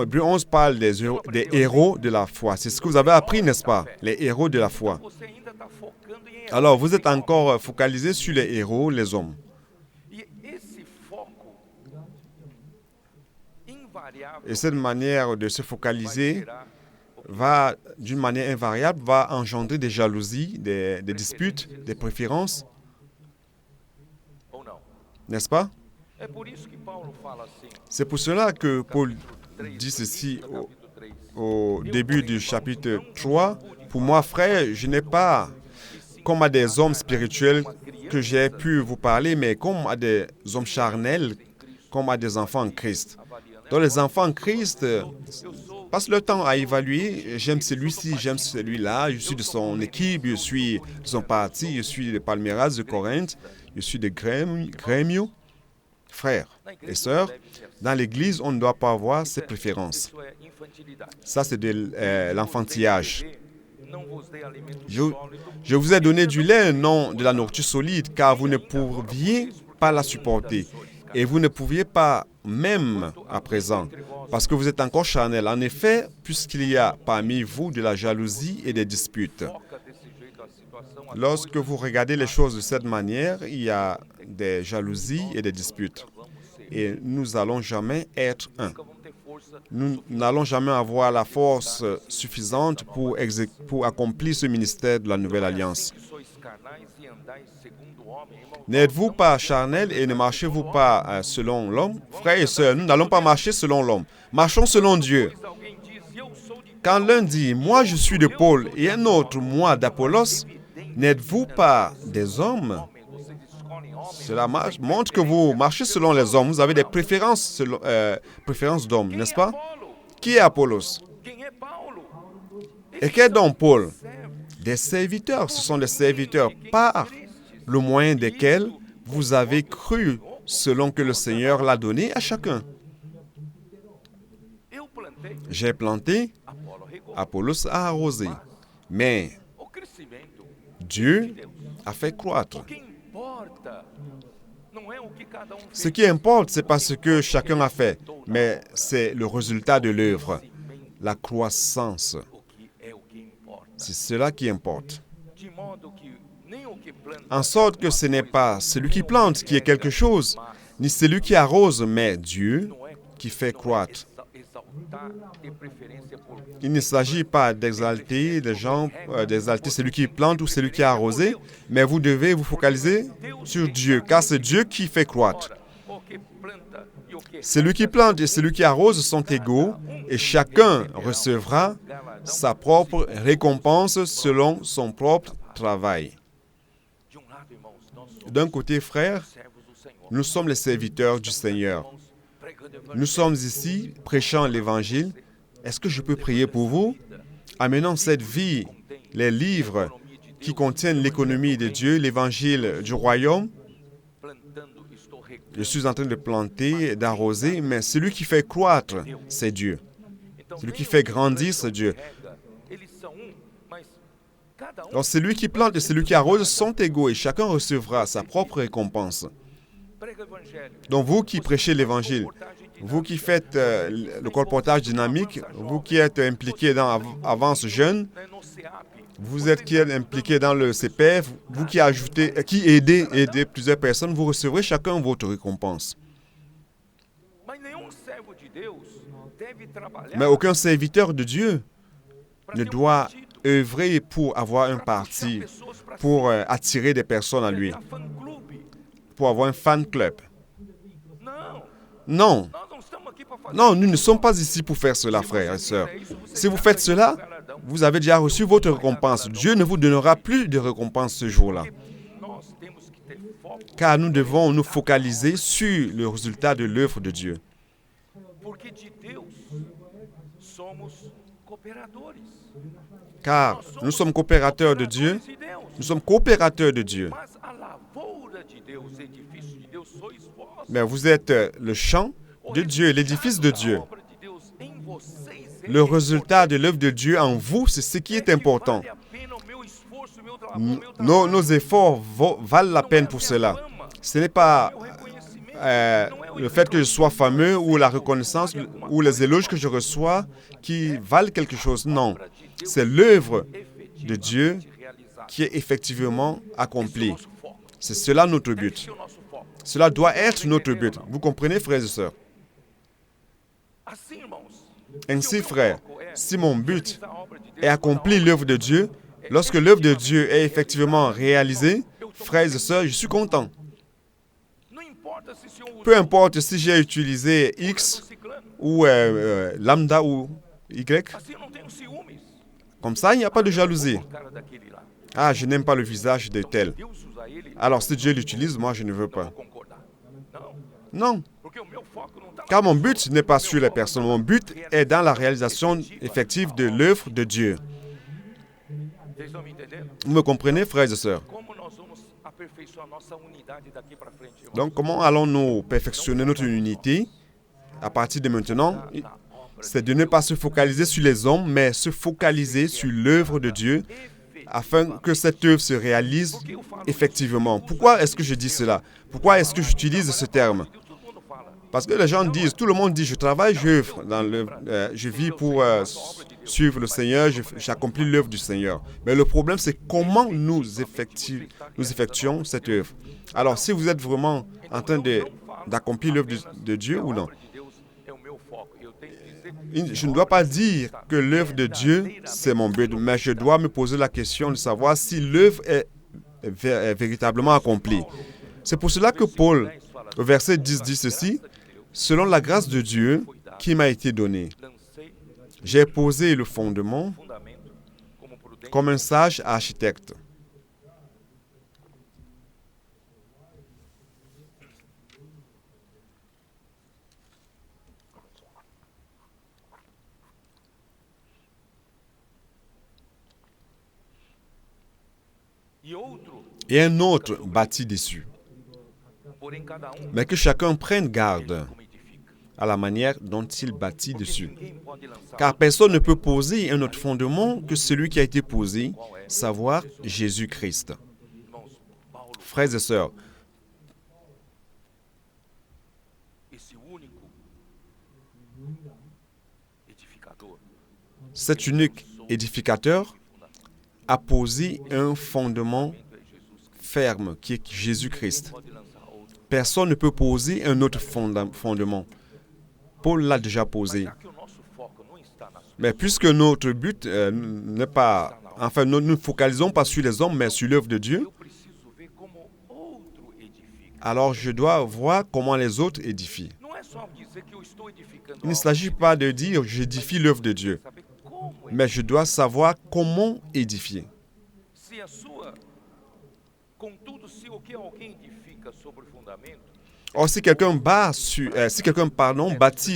[SPEAKER 1] Hébreux 11 parle des héros de la foi. C'est ce que vous avez appris, n'est-ce pas? Les héros de la foi. Alors, vous êtes encore focalisé sur les héros, les hommes. Et cette manière de se focaliser va, d'une manière invariable, va engendrer des jalousies, des disputes, des préférences. N'est-ce pas? C'est pour cela que Paul dit ceci au début du chapitre 3. Pour moi, frère, je n'ai pas, comme à des hommes spirituels que j'ai pu vous parler, mais comme à des hommes charnels, comme à des enfants en Christ. Donc les enfants en Christ passent leur temps à évaluer. J'aime celui-ci, j'aime celui-là, je suis de son équipe, je suis de son parti, je suis de Palmeiras, de Corinthe, je suis de Grêmio. Frères et sœurs, dans l'Église, on ne doit pas avoir ces préférences. Ça, c'est de l'enfantillage. Je vous ai donné du lait, non de la nourriture solide, car vous ne pouviez pas la supporter. Et vous ne pouviez pas, même à présent, parce que vous êtes encore charnel. En effet, puisqu'il y a parmi vous de la jalousie et des disputes. Lorsque vous regardez les choses de cette manière, il y a des jalousies et des disputes. Et nous n'allons jamais être un. Nous n'allons jamais avoir la force suffisante pour accomplir ce ministère de la Nouvelle Alliance. N'êtes-vous pas charnel et ne marchez-vous pas selon l'homme? Frères et sœurs, nous n'allons pas marcher selon l'homme. Marchons selon Dieu. Quand l'un dit « Moi, je suis de Paul » et un autre « Moi, d'Apollos », n'êtes-vous pas des hommes? Cela montre que vous marchez selon les hommes. Vous avez des préférences d'hommes, n'est-ce pas? Qui est Apollos? Et qu'est donc Paul? Des serviteurs. Ce sont des serviteurs par le moyen desquels vous avez cru selon que le Seigneur l'a donné à chacun. J'ai planté, Apollos a arrosé. Mais Dieu a fait croître. Ce qui importe, ce n'est pas ce que chacun a fait, mais c'est le résultat de l'œuvre, la croissance. C'est cela qui importe. En sorte que ce n'est pas celui qui plante qui est quelque chose, ni celui qui arrose, mais Dieu qui fait croître. Il ne s'agit pas d'exalter les gens, d'exalter celui qui plante ou celui qui a arrosé, mais vous devez vous focaliser sur Dieu, car c'est Dieu qui fait croître. Celui qui plante et celui qui arrose sont égaux, et chacun recevra sa propre récompense selon son propre travail. D'un côté, frères, nous sommes les serviteurs du Seigneur. Nous sommes ici prêchant l'Évangile. Est-ce que je peux prier pour vous? Amenant cette vie, les livres qui contiennent l'économie de Dieu, l'Évangile du royaume, Je suis en train de planter, d'arroser, mais celui qui fait croître, c'est Dieu. Celui qui fait grandir, c'est Dieu. Donc celui qui plante et celui qui arrose sont égaux et chacun recevra sa propre récompense. Donc vous qui prêchez l'Évangile, vous qui faites le colportage dynamique, vous qui êtes impliqués dans Avance Jeune, vous êtes qui êtes impliqués dans le CPF, vous qui aidez plusieurs personnes, vous recevrez chacun votre récompense. Mais aucun serviteur de Dieu ne doit œuvrer pour avoir un parti, pour attirer des personnes à lui, pour avoir un fan club. Non. Non, nous ne sommes pas ici pour faire cela, frères et sœurs. Si vous faites cela, vous avez déjà reçu votre récompense. Dieu ne vous donnera plus de récompense ce jour-là. Car nous devons nous focaliser sur le résultat de l'œuvre de Dieu. Car nous sommes coopérateurs de Dieu. Nous sommes coopérateurs de Dieu. Mais vous êtes le champ de Dieu, l'édifice de Dieu. Le résultat de l'œuvre de Dieu en vous, c'est ce qui est important. Nos efforts valent la peine pour cela. Ce n'est pas le fait que je sois fameux ou la reconnaissance ou les éloges que je reçois qui valent quelque chose. Non, c'est l'œuvre de Dieu qui est effectivement accomplie. C'est cela notre but. Cela doit être notre but. Vous comprenez, frères et sœurs? Ainsi, frères, si mon but est accomplir l'œuvre de Dieu, lorsque l'œuvre de Dieu est effectivement réalisée, frères et sœurs, je suis content. Peu importe si j'ai utilisé X ou lambda ou Y, comme ça, il n'y a pas de jalousie. Ah, je n'aime pas le visage de tel. Alors, si Dieu l'utilise, moi, je ne veux pas. Non. Car mon but n'est pas sur les personnes. Mon but est dans la réalisation effective de l'œuvre de Dieu. Vous me comprenez, frères et sœurs? Donc, comment allons-nous perfectionner notre unité à partir de maintenant? C'est de ne pas se focaliser sur les hommes, mais se focaliser sur l'œuvre de Dieu afin que cette œuvre se réalise effectivement. Pourquoi est-ce que je dis cela? Pourquoi est-ce que j'utilise ce terme? Parce que les gens disent, tout le monde dit, je travaille, j'œuvre, je vis pour suivre le Seigneur, j'accomplis l'œuvre du Seigneur. Mais le problème, c'est comment nous effectuons cette œuvre. Alors, si vous êtes vraiment en train d'accomplir l'œuvre de Dieu ou non, je ne dois pas dire que l'œuvre de Dieu, c'est mon but, mais je dois me poser la question de savoir si l'œuvre est véritablement accomplie. C'est pour cela que Paul, au verset 10, dit ceci, « Selon la grâce de Dieu qui m'a été donnée, j'ai posé le fondement comme un sage architecte. » Et un autre bâtit dessus. Mais que chacun prenne garde à la manière dont il bâtit dessus. Car personne ne peut poser un autre fondement que celui qui a été posé, savoir Jésus-Christ. Frères et sœurs, cet unique édificateur a posé un fondement ferme qui est Jésus-Christ. Personne ne peut poser un autre fondement. Paul l'a déjà posé. Mais puisque notre but n'est pas... Enfin, nous ne focalisons pas sur les hommes, mais sur l'œuvre de Dieu, alors je dois voir comment les autres édifient. Il ne s'agit pas de dire « j'édifie l'œuvre de Dieu », mais je dois savoir comment édifier. Or, si quelqu'un bâtit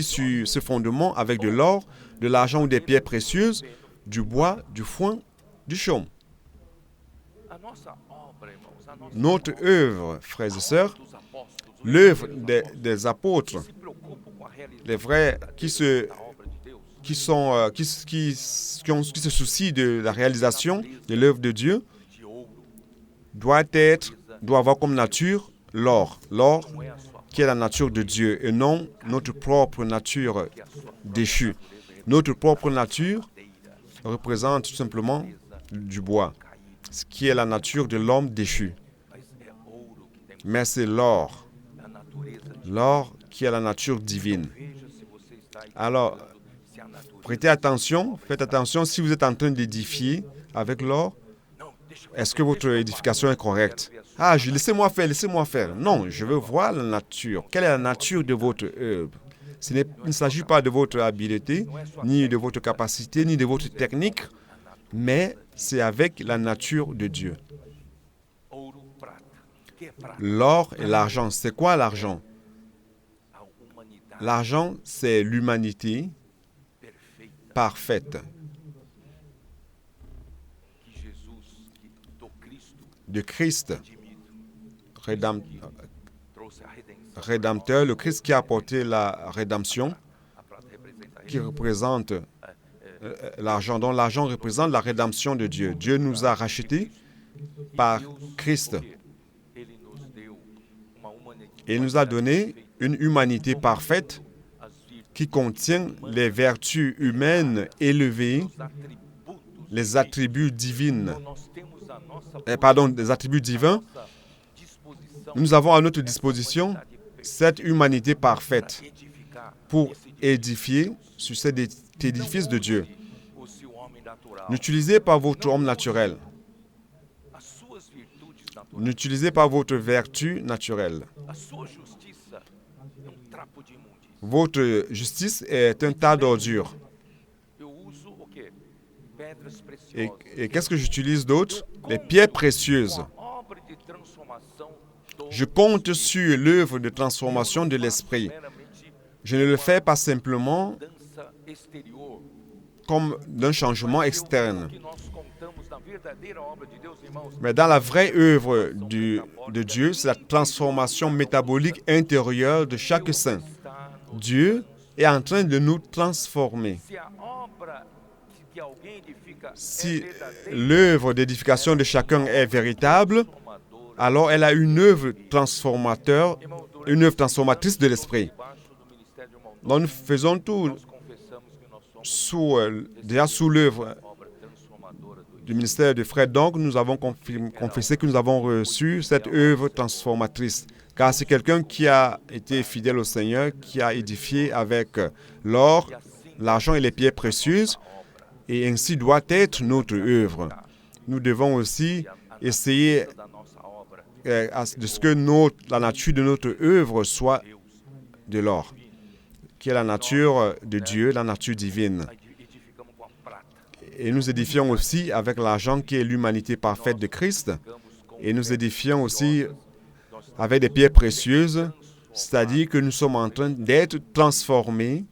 [SPEAKER 1] sur ce fondement avec de l'or, de l'argent ou des pierres précieuses, du bois, du foin, du chaume. Notre œuvre, frères et sœurs, l'œuvre des apôtres,
[SPEAKER 3] se preocupam com a realização
[SPEAKER 1] les vrais qui se,
[SPEAKER 3] da obra de Deus,
[SPEAKER 1] qui sont, qui se soucient de la réalisation de l'œuvre de Dieu,
[SPEAKER 3] de ouro,
[SPEAKER 1] doit avoir comme nature l'or. L'or
[SPEAKER 3] não é a sua
[SPEAKER 1] qui est la nature de Dieu et non notre propre nature
[SPEAKER 3] que a sua
[SPEAKER 1] déchue. Notre propre nature
[SPEAKER 3] madeira
[SPEAKER 1] représente tout simplement du bois,
[SPEAKER 3] caída,
[SPEAKER 1] ce qui est la nature de l'homme déchu.
[SPEAKER 3] mas é ouro que tem
[SPEAKER 1] Mais c'est l'or,
[SPEAKER 3] a natureza de
[SPEAKER 1] l'or qui est la nature divine.
[SPEAKER 3] Veja se você está
[SPEAKER 1] Alors,
[SPEAKER 3] edificando, se a natureza
[SPEAKER 1] prêtez attention, faites attention si vous êtes en train d'édifier avec l'or,
[SPEAKER 3] não, deixa eu
[SPEAKER 1] est-ce que votre édification est correcte? Ah, laissez-moi faire. Non, je veux voir la nature. Quelle est la nature de votre œuvre? Il ne s'agit pas de votre habileté, ni de votre capacité, ni de votre technique, mais c'est avec la nature de Dieu.
[SPEAKER 3] ouro, prata. Que é prata?
[SPEAKER 1] L'or et l'argent, c'est quoi l'argent?
[SPEAKER 3] A humanidade
[SPEAKER 1] L'argent, c'est l'humanité
[SPEAKER 3] perfeita
[SPEAKER 1] parfaite
[SPEAKER 3] que Jesus, do Cristo
[SPEAKER 1] de Christ,
[SPEAKER 3] redimido, trouxe a redenção.
[SPEAKER 1] Rédempteur, le Christ qui a apporté la rédemption,
[SPEAKER 3] A prata representa a
[SPEAKER 1] qui représente l'argent, dont l'argent représente la rédemption de Dieu. Dieu nous a rachetés par Christ
[SPEAKER 3] Ele nos deu uma humanidade
[SPEAKER 1] et il nous a donné une humanité parfaite
[SPEAKER 3] as virtudes,
[SPEAKER 1] qui contient les vertus humaines élevées,
[SPEAKER 3] os atributos.
[SPEAKER 1] les attributs divins,
[SPEAKER 3] Então, nós temos a nossa
[SPEAKER 1] des attributs divins.
[SPEAKER 3] nossa disposição
[SPEAKER 1] Nous avons à notre disposition cette humanité parfaite
[SPEAKER 3] edificar
[SPEAKER 1] pour
[SPEAKER 3] esse
[SPEAKER 1] édifier sur cet édifice de Dieu.
[SPEAKER 3] o seu homem natural,
[SPEAKER 1] N'utilisez pas votre homme naturel.
[SPEAKER 3] as suas virtudes naturais,
[SPEAKER 1] N'utilisez pas votre vertu naturelle.
[SPEAKER 3] a sua justiça é trapo de imundícia.
[SPEAKER 1] Votre justice est un tas d'ordures.
[SPEAKER 3] Eu uso o quê? Pedras
[SPEAKER 1] Et,
[SPEAKER 3] preciosas.
[SPEAKER 1] et qu'est-ce que j'utilise d'autre? Les pierres précieuses.
[SPEAKER 3] Com a obra de transformação do
[SPEAKER 1] Je compte sur l'œuvre de transformation de l'esprit.
[SPEAKER 3] meramente
[SPEAKER 1] Je ne le fais pas simplement
[SPEAKER 3] dança exterior.
[SPEAKER 1] comme d'un changement externe,
[SPEAKER 3] Que nós contamos na verdadeira obra de Deus, irmãos,
[SPEAKER 1] mais dans la vraie œuvre de Dieu, c'est la transformation métabolique intérieure de chaque saint.
[SPEAKER 3] está no
[SPEAKER 1] Dieu est en train de nous transformer.
[SPEAKER 3] se a obra que alguém edifica
[SPEAKER 1] Si
[SPEAKER 3] é verdadeira,
[SPEAKER 1] l'œuvre d'édification de chacun est véritable,
[SPEAKER 3] transformadora,
[SPEAKER 1] alors elle a une œuvre transformatrice de l'esprit.
[SPEAKER 3] debaixo do ministério de uma
[SPEAKER 1] Donc nous faisons tout
[SPEAKER 3] nós confessamos que nós somos
[SPEAKER 1] déjà sous l'œuvre
[SPEAKER 3] obra transformadora do
[SPEAKER 1] du ministère de Frère. Donc nous avons confessé que nous avons reçu cette œuvre transformatrice. Car c'est quelqu'un qui a été fidèle au Seigneur, qui a édifié avec l'or, l'argent et les pierres précieuses, et ainsi doit être notre œuvre. Nous devons aussi essayer
[SPEAKER 3] da nossa obra.
[SPEAKER 1] de ce que la nature de notre œuvre soit de l'or, qui est la nature de Dieu, la nature divine.
[SPEAKER 3] Edificamos com a prata,
[SPEAKER 1] Et nous édifions aussi avec l'argent qui est l'humanité parfaite de Christ,
[SPEAKER 3] edificamos com
[SPEAKER 1] et nous édifions aussi
[SPEAKER 3] nós estamos
[SPEAKER 1] avec des pierres précieuses, c'est-à-dire que nous sommes en train d'être transformés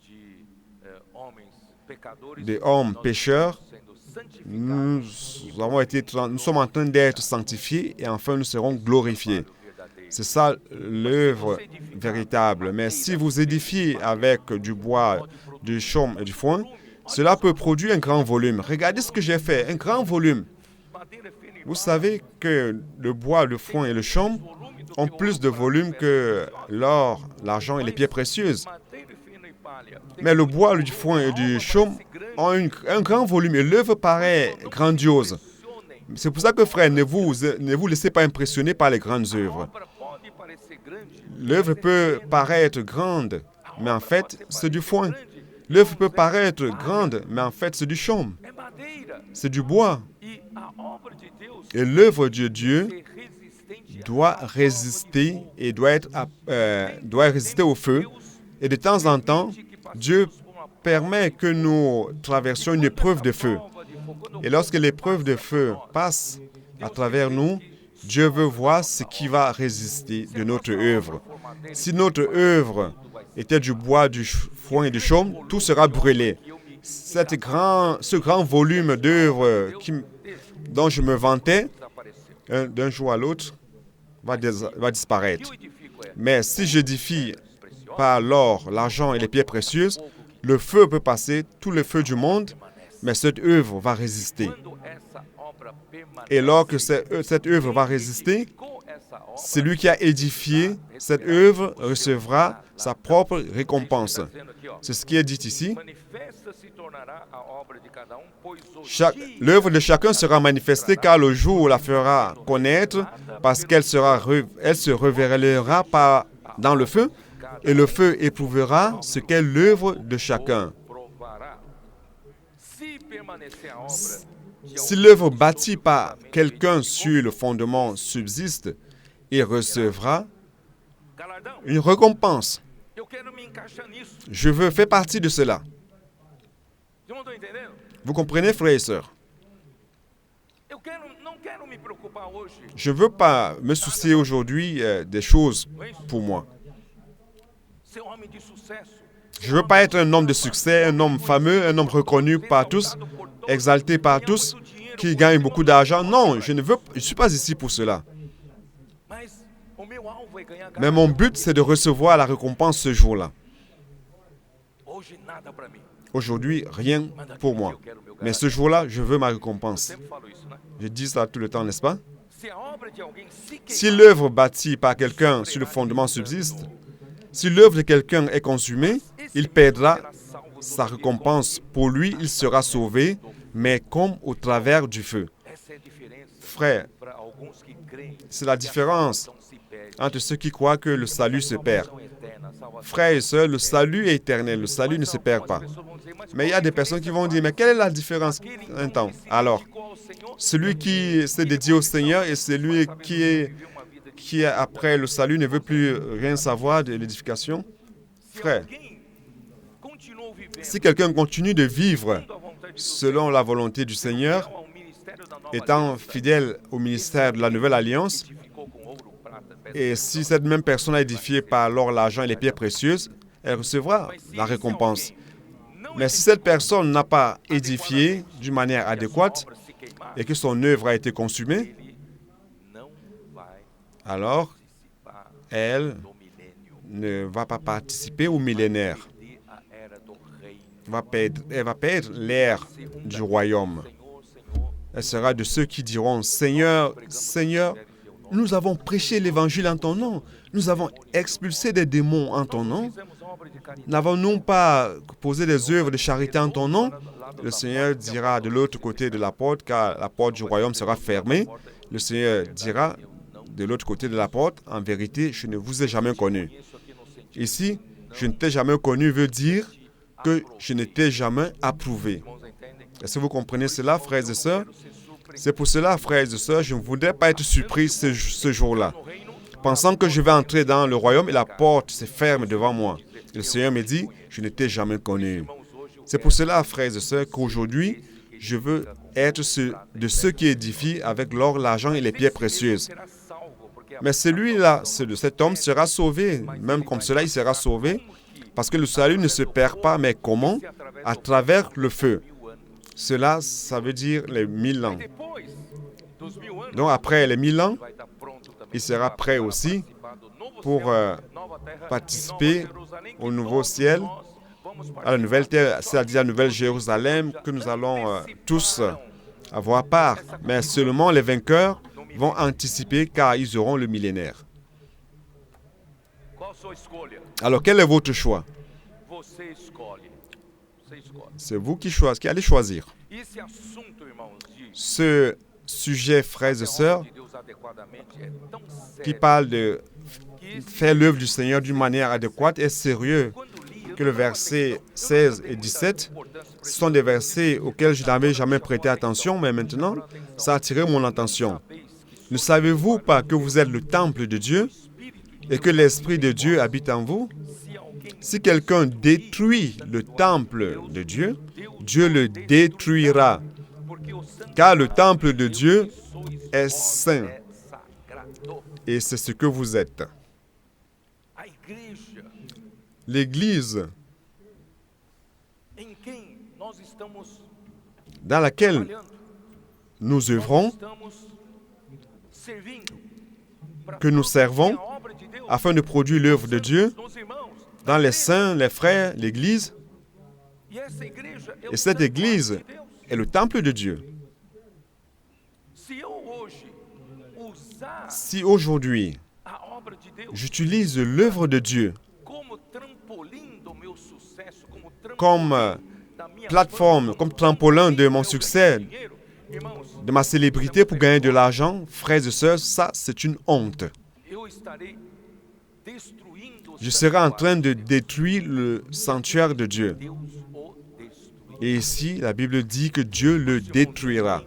[SPEAKER 3] de homens pecadores,
[SPEAKER 1] des hommes pécheurs.
[SPEAKER 3] sendo santificados.
[SPEAKER 1] Nous sommes en train d'être sanctifiés et enfin nous serons glorifiés.
[SPEAKER 3] Verdadeiro.
[SPEAKER 1] C'est ça l'œuvre véritable. Mais si vous édifiez avec du bois, du chaume et du foin, cela peut produire un grand volume. Regardez ce que j'ai fait, un grand volume.
[SPEAKER 3] Madeira fina e
[SPEAKER 1] Vous savez que le bois, le foin et le chaume ont plus de volume que l'or, l'argent et les pierres précieuses.
[SPEAKER 3] madeira fina e palha.
[SPEAKER 1] Mais le bois, du foin et du chaume ont un grand volume et l'œuvre paraît grandiose.
[SPEAKER 3] Impressionem.
[SPEAKER 1] C'est pour ça que, frère, ne vous laissez pas impressionner par les grandes œuvres.
[SPEAKER 3] A obra pode parecer grande,
[SPEAKER 1] L'œuvre peut paraître grande, mais en fait, c'est du foin. L'œuvre peut paraître grande, mais en fait, c'est du chaume.
[SPEAKER 3] é madeira.
[SPEAKER 1] C'est du bois.
[SPEAKER 3] E a obra de Deus
[SPEAKER 1] Et l'œuvre de Dieu
[SPEAKER 3] é resistente
[SPEAKER 1] doit résister et doit résister au feu. Et de temps en temps, Dieu permet que nous traversions une épreuve de feu. Et lorsque l'épreuve de feu passe à travers nous, Dieu veut voir ce qui va résister de notre œuvre. Si notre œuvre était du bois, du foin et du chaume, tout sera brûlé. Ce grand volume d'œuvre dont je me vantais, d'un jour à l'autre, va disparaître.
[SPEAKER 3] Eu edifico
[SPEAKER 1] Mais si j'édifie par l'or, l'argent et les pierres précieuses, le feu peut passer, tout le feu du monde, mais cette œuvre va résister. Et lorsque cette œuvre va résister, celui qui a édifié cette œuvre recevra sa propre récompense. C'est ce qui est dit ici. L'œuvre de chacun sera manifestée car le jour la fera connaître parce qu'elle elle se révélera dans le feu et le feu éprouvera ce qu'est l'œuvre de chacun. Si l'œuvre bâtie par quelqu'un sur le fondement subsiste, il recevra une récompense. Je veux faire partie de cela. Vous comprenez, frères et sœurs? Je ne veux pas me soucier aujourd'hui des choses pour moi. Je ne veux pas être un homme de succès, un homme fameux, un homme reconnu par tous, exalté par tous, qui gagne beaucoup d'argent. Non, je ne suis pas ici pour cela. Mais mon but, c'est de recevoir la récompense ce jour-là. Aujourd'hui, rien pour moi. Mais ce jour-là, je veux ma récompense. Je dis ça tout le temps, n'est-ce pas? Si l'œuvre bâtie par quelqu'un sur le fondement subsiste, si l'œuvre de quelqu'un est consumée, il perdra sa récompense. Pour lui, il sera sauvé, mais comme au travers du feu. Frère, c'est la différence entre ceux qui croient que le salut se perd. Frères et sœurs, le salut est éternel, le salut ne se perd pas. Mais il y a des personnes qui vont dire, mais quelle est la différence? Alors, celui qui s'est dédié au Seigneur et celui qui après le salut ne veut plus rien savoir de l'édification. Frère, si quelqu'un continue de vivre selon la volonté du Seigneur, étant fidèle au ministère de la Nouvelle Alliance, et si cette même personne est édifiée par l'or, l'argent et les pierres précieuses, elle recevra la récompense. Mais si cette personne n'a pas édifié d'une manière adéquate et que son œuvre a été consumée, alors elle ne va pas participer au millénaire. Elle va perdre l'ère du royaume. Elle sera de ceux qui diront, « Seigneur, Seigneur, nous avons prêché l'évangile en ton nom. Nous avons expulsé des démons en ton nom. N'avons-nous pas posé des œuvres de charité en ton nom? » Le Seigneur dira de l'autre côté de la porte, car la porte du royaume sera fermée. Le Seigneur dira de l'autre côté de la porte, « En vérité, je ne vous ai jamais connu. » Ici, « Je ne t'ai jamais connu » veut dire que je ne t'ai jamais approuvé. Est-ce que vous comprenez cela, frères et sœurs? C'est pour cela, frères et sœurs, je ne voudrais pas être surpris ce jour-là, pensant que je vais entrer dans le royaume et la porte se ferme devant moi. Le Seigneur me dit, je ne t'ai jamais connu. C'est pour cela, frères et sœurs, qu'aujourd'hui, je veux être de ceux qui édifient avec l'or, l'argent et les pierres précieuses. Mais celui-là, cet homme sera sauvé. Même comme cela, il sera sauvé. Parce que le salut ne se perd pas, mais comment? À travers le feu. Cela, ça veut dire les 1000 ans. Donc après les 1000 ans, il sera prêt aussi pour participer au nouveau ciel, à la nouvelle terre, c'est-à-dire la nouvelle Jérusalem, que nous allons tous avoir part. Mais seulement les vainqueurs vont anticiper car ils auront le millénaire. Alors, quel est votre choix? C'est vous qui allez choisir. Ce sujet, frères et sœurs, qui parle de faire l'œuvre du Seigneur d'une manière adéquate, est sérieux que le verset 16 et 17. Ce sont des versets auxquels je n'avais jamais prêté attention, mais maintenant, ça a attiré mon attention. Ne savez-vous pas que vous êtes le temple de Dieu et que l'Esprit de Dieu habite en vous? Si quelqu'un détruit le temple de Dieu, Dieu le détruira, car le temple de Dieu est saint. Et c'est ce que vous êtes. L'Église dans laquelle nous œuvrons, que nous servons, afin de produire l'œuvre de Dieu dans les saints, les frères, l'Église. Et cette Église est le temple de Dieu. Si aujourd'hui, j'utilise l'œuvre de Dieu comme plateforme, comme trampolin de mon succès, de ma célébrité pour gagner de l'argent, frères et sœurs, ça, c'est une honte. Je serai en train de détruire le sanctuaire de Dieu. Et ici, la Bible dit que Dieu le détruira.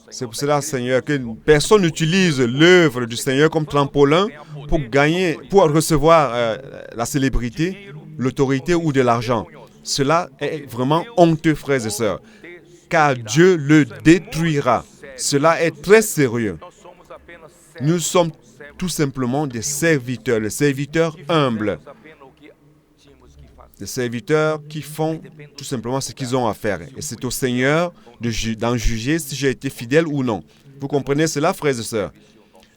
[SPEAKER 1] C'est pour cela, Seigneur, que personne n'utilise l'œuvre du Seigneur comme trampolin pour gagner, pour recevoir la célébrité, l'autorité ou de l'argent. Cela est vraiment honteux, frères et sœurs, car Dieu le détruira. Cela est très sérieux. Nous sommes tout simplement des serviteurs, les serviteurs humbles, des serviteurs qui font tout simplement ce qu'ils ont à faire. Et c'est au Seigneur d'en juger si j'ai été fidèle ou non. Vous comprenez cela, frères et sœurs?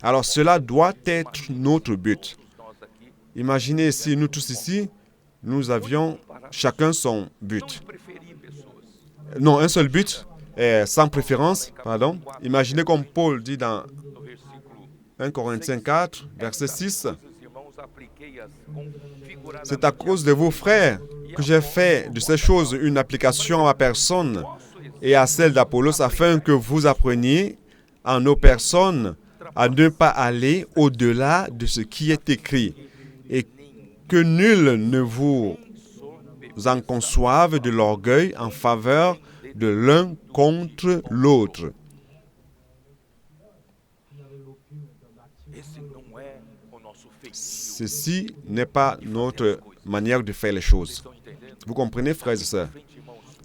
[SPEAKER 1] Alors cela doit être notre but. Imaginez si nous tous ici, nous avions chacun son but. Non, un seul but, sans préférence, pardon. Imaginez comme Paul dit dans 1 Corinthiens 4, verset 6. C'est à cause de vos frères que j'ai fait de ces choses une application à ma personne et à celle d'Apollos, afin que vous appreniez en nos personnes à ne pas aller au-delà de ce qui est écrit, et que nul ne vous en conçoive de l'orgueil en faveur de l'un contre l'autre. Ceci n'est pas notre manière de faire les choses. Vous comprenez, frères et sœurs?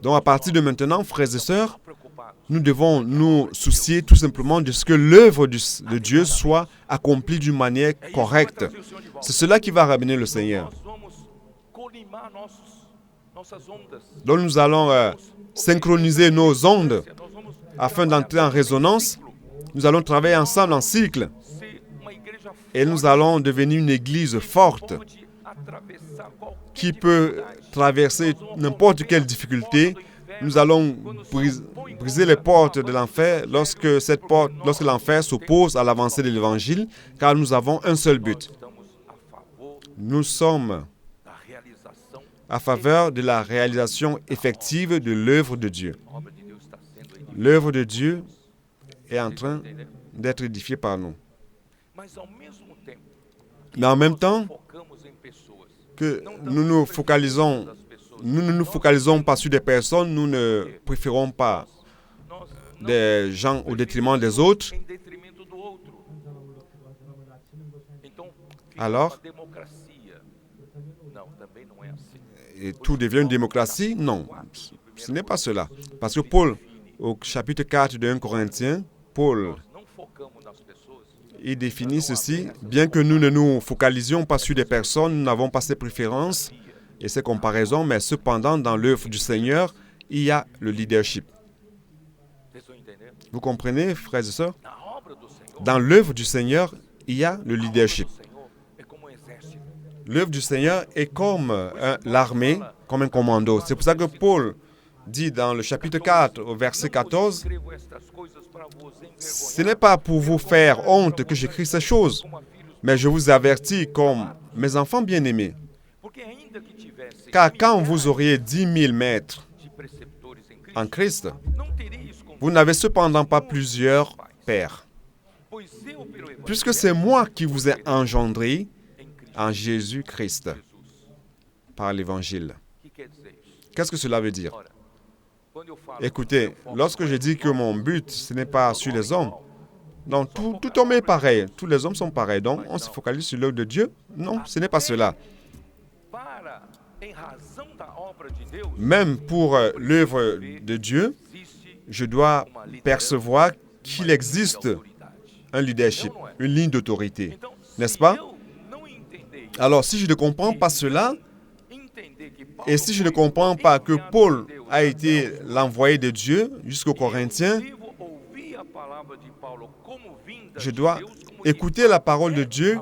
[SPEAKER 1] Donc, à partir de maintenant, frères et sœurs, nous devons nous soucier tout simplement de ce que l'œuvre de Dieu soit accomplie d'une manière correcte. C'est cela qui va ramener le Seigneur. Donc, nous allons synchroniser nos ondes afin d'entrer en résonance. Nous allons travailler ensemble en cycle. Et nous allons devenir une église forte qui peut traverser n'importe quelle difficulté. Nous allons briser les portes de l'enfer lorsque l'enfer s'oppose à l'avancée de l'Évangile, car nous avons un seul but. Nous sommes à faveur de la réalisation effective de l'œuvre de Dieu. L'œuvre de Dieu est en train d'être édifiée par nous. Mais en même temps que nous ne nous focalisons pas sur des personnes, nous ne préférons pas des gens au détriment des autres. Alors, et tout devient une démocratie? Non, ce n'est pas cela. Parce que Paul, au chapitre 4 de 1 Corinthiens, Paul, il définit ceci: bien que nous ne nous focalisions pas sur des personnes, nous n'avons pas ces préférences et ces comparaisons, mais cependant, dans l'œuvre du Seigneur, il y a le leadership. Vous comprenez, frères et sœurs? Dans l'œuvre du Seigneur, il y a le leadership. L'œuvre du Seigneur est comme l'armée, comme un commando. C'est pour ça que Paul dit dans le chapitre 4, au verset 14, « Ce n'est pas pour vous faire honte que j'écris ces choses, mais je vous avertis comme mes enfants bien-aimés. Car quand vous auriez 10 000 maîtres en Christ, vous n'avez cependant pas plusieurs pères. Puisque c'est moi qui vous ai engendré en Jésus-Christ par l'Évangile. » Qu'est-ce que cela veut dire? Écoutez, lorsque je dis que mon but, ce n'est pas sur les hommes, donc tout homme est pareil, tous les hommes sont pareils, donc on se focalise sur l'œuvre de Dieu? Non, ce n'est pas cela. Même pour l'œuvre de Dieu, je dois percevoir qu'il existe un leadership, une ligne d'autorité, n'est-ce pas? Alors, si je ne comprends pas cela, et si je ne comprends pas que Paul a été l'envoyé de Dieu jusqu'aux Corinthiens, je dois écouter la parole de Dieu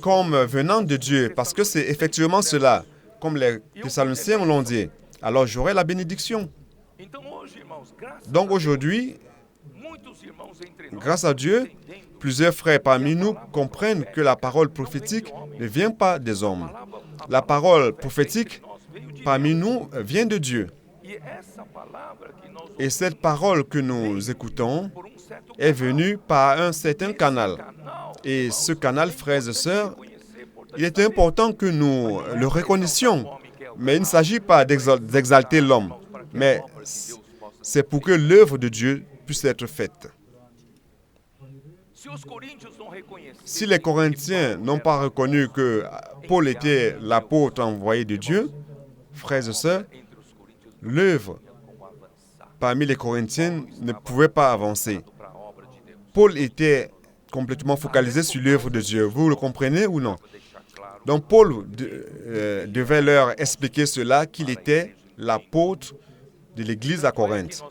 [SPEAKER 1] comme venant de Dieu, parce que c'est effectivement cela, comme les Thessaloniciens l'ont dit. Alors j'aurai la bénédiction. Donc aujourd'hui, grâce à Dieu, plusieurs frères parmi nous comprennent que la parole prophétique ne vient pas des hommes. La parole prophétique parmi nous vient de Dieu. Et cette parole que nous écoutons est venue par un certain canal. Et ce canal, frères et sœurs, il est important que nous le reconnaissions. Mais il ne s'agit pas d'exalter l'homme, mais c'est pour que l'œuvre de Dieu puisse être faite. Si les Corinthiens n'ont pas reconnu que Paul était l'apôtre envoyé de Dieu, frères et sœurs, l'œuvre parmi les Corinthiens ne pouvait pas avancer. Paul était complètement focalisé sur l'œuvre de Dieu. Vous le comprenez ou non? Donc Paul devait leur expliquer cela, qu'il était l'apôtre de l'Église à Corinthe.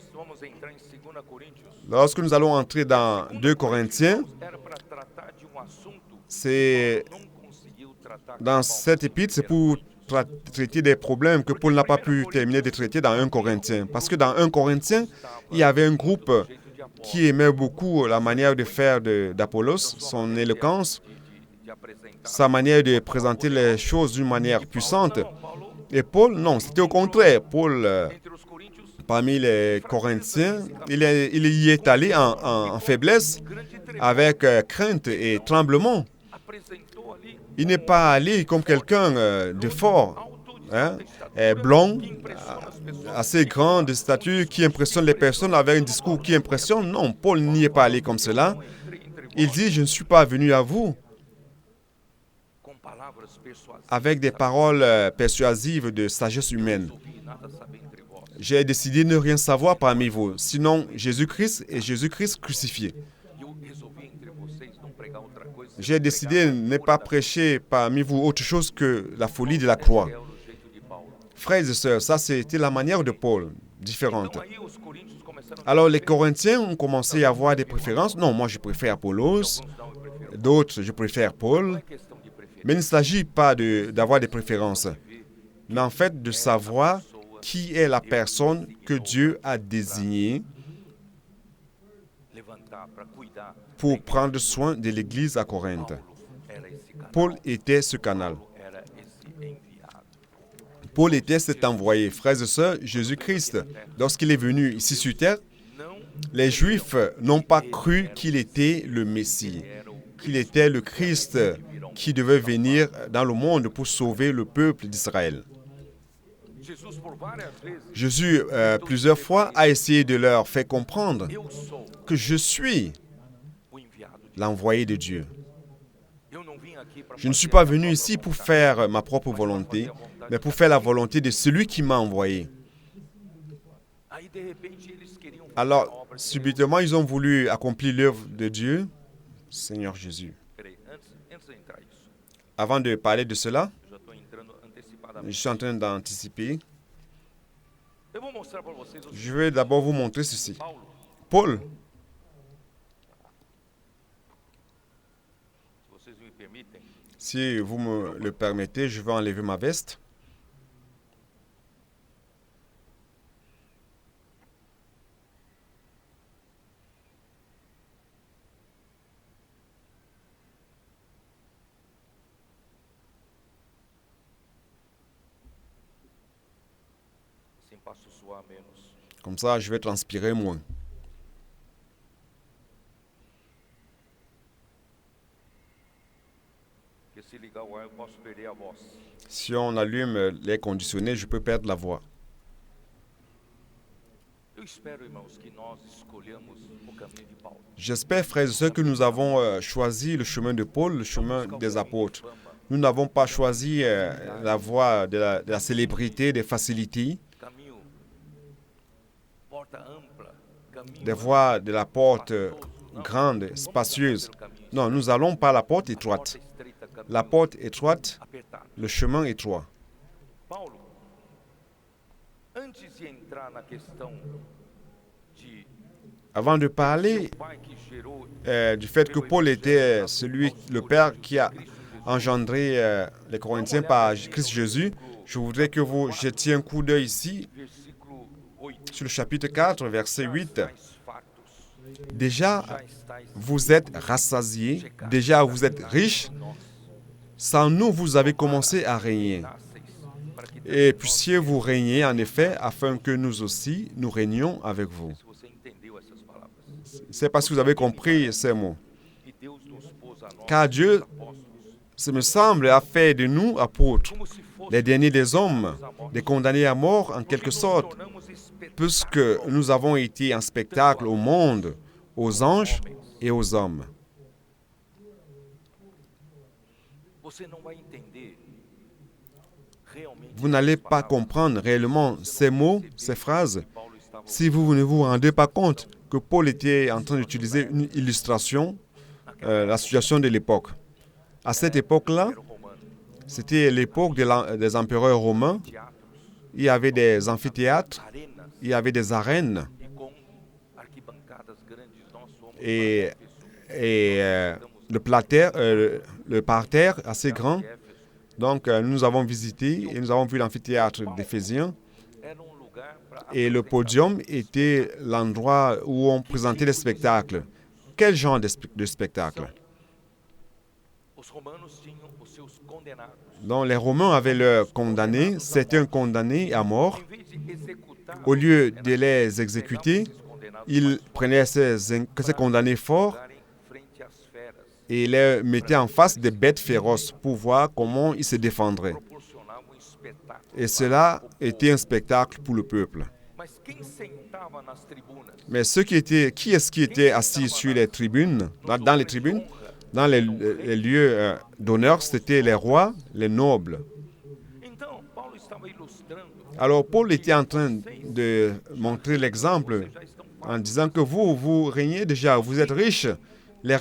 [SPEAKER 1] Lorsque nous allons entrer dans 2 Corinthiens, dans cet épître, c'est pour traiter des problèmes que Paul n'a pas pu terminer de traiter dans 1 Corinthiens. Parce que dans 1 Corinthiens, il y avait un groupe qui aimait beaucoup la manière de faire d'Apollos, son éloquence, sa manière de présenter les choses d'une manière puissante. Et Paul, non, c'était au contraire. Paul, parmi les Corinthiens, il y est allé en faiblesse, avec crainte et tremblement. Il n'est pas allé comme quelqu'un de fort, blond, assez grand de stature, qui impressionne les personnes avec un discours qui impressionne. Non, Paul n'y est pas allé comme cela. Il dit, je ne suis pas venu à vous avec des paroles persuasives de sagesse humaine. J'ai décidé de ne rien savoir parmi vous, sinon Jésus-Christ et Jésus-Christ crucifié. J'ai décidé de ne pas prêcher parmi vous autre chose que la folie de la croix. Frères et sœurs, ça c'était la manière de Paul, différente. Alors les Corinthiens ont commencé à avoir des préférences. Non, moi je préfère Apollos, d'autres je préfère Paul. Mais il ne s'agit pas d'avoir des préférences, mais en fait de savoir qui est la personne que Dieu a désignée pour prendre soin de l'Église à Corinthe. Paul était ce canal. Paul était cet envoyé. Frères et sœurs, Jésus-Christ, lorsqu'il est venu ici sur terre, les Juifs n'ont pas cru qu'il était le Messie, qu'il était le Christ qui devait venir dans le monde pour sauver le peuple d'Israël. Jésus, plusieurs fois, a essayé de leur faire comprendre que je suis l'envoyé de Dieu. Je ne suis pas venu ici pour faire ma propre volonté, mais pour faire la volonté de celui qui m'a envoyé. Alors, subitement, ils ont voulu accomplir l'œuvre de Dieu, Seigneur Jésus. Avant de parler de cela, je suis en train d'anticiper. Je vais d'abord vous montrer ceci. Paul, si vous me le permettez, je vais enlever ma veste. Comme ça, je vais transpirer moins. Si on allume l'air conditionné, je peux perdre la voix. J'espère, frères et sœurs, que nous avons choisi le chemin de Paul, le chemin des apôtres. Nous n'avons pas choisi la voie de la célébrité, des facilités, des voies de la porte grande, spacieuse. Non, nous allons par la porte étroite. La porte étroite, le chemin étroit. Avant de parler du fait que Paul était le père qui a engendré les Corinthiens par Christ Jésus, je voudrais que vous jetiez un coup d'œil ici
[SPEAKER 3] versículo 8.
[SPEAKER 1] sur le chapitre 4, verset 8.
[SPEAKER 3] Já estáis fartos,
[SPEAKER 1] Déjà,
[SPEAKER 3] já estáis
[SPEAKER 1] vous êtes rassasiés, déjà vous êtes riches.
[SPEAKER 3] nós,
[SPEAKER 1] Sans nous, vous avez commencé à régner.
[SPEAKER 3] nasceis, para que
[SPEAKER 1] Et puissiez-vous régner, en effet, afin que nous aussi, nous régnions avec vous.
[SPEAKER 3] se você entendeu essas palavras.
[SPEAKER 1] C'est parce que vous avez compris ces mots.
[SPEAKER 3] E Deus nos pôs a nós
[SPEAKER 1] Car Dieu,
[SPEAKER 3] apóstolos,
[SPEAKER 1] ce me semble, a fait de nous apôtres,
[SPEAKER 3] como se fosse
[SPEAKER 1] les derniers des hommes, des condamnés à mort en quelque sorte,
[SPEAKER 3] tornamos espetáculo
[SPEAKER 1] puisque nous avons été un spectacle au monde, aux anges et aux hommes.
[SPEAKER 3] Você não vai entender realmente
[SPEAKER 1] Vous n'allez pas comprendre réellement ces mots, ces phrases, si vous ne vous rendez pas compte que Paul était en train d'utiliser une illustration, la situation de l'époque. À cette époque-là, c'était l'époque des empereurs romains.
[SPEAKER 3] teatros,
[SPEAKER 1] Il y avait des amphithéâtres,
[SPEAKER 3] arenas
[SPEAKER 1] il y avait des arènes
[SPEAKER 3] e com arquibancadas grandes. Nós somos
[SPEAKER 1] et,
[SPEAKER 3] pessoas.
[SPEAKER 1] le parterre assez grand. Donc, nous avons visité et nous avons vu l'amphithéâtre d'Éphésiens.
[SPEAKER 3] Era lugar para
[SPEAKER 1] Et le podium était l'endroit où on présentait les spectacles. Quel genre de spectacle?
[SPEAKER 3] os romanos tinham os seus condenados.
[SPEAKER 1] Donc, les Romains avaient leurs condamnés. C'était un condamné à mort.
[SPEAKER 3] Em vez de executar
[SPEAKER 1] Au lieu de les exécuter,
[SPEAKER 3] esses condenados
[SPEAKER 1] ils prenaient ces condamnés forts
[SPEAKER 3] jogarem frente às feras,
[SPEAKER 1] et les mettaient en face des bêtes féroces pour voir comment ils se défendraient.
[SPEAKER 3] proporcionavam espetáculo.
[SPEAKER 1] Et cela était un spectacle pour le peuple.
[SPEAKER 3] Mas quem sentava nas tribunas,
[SPEAKER 1] Mais qui est-ce qui était assis sur les tribunes, dans les tribunes, dans les lieux d'honneur, c'était les rois, les nobles.
[SPEAKER 3] então Paulo estava ilustrando.
[SPEAKER 1] Alors Paul était en train de montrer l'exemple
[SPEAKER 3] Já estão
[SPEAKER 1] en disant que vous régnez déjà, vous êtes riches, les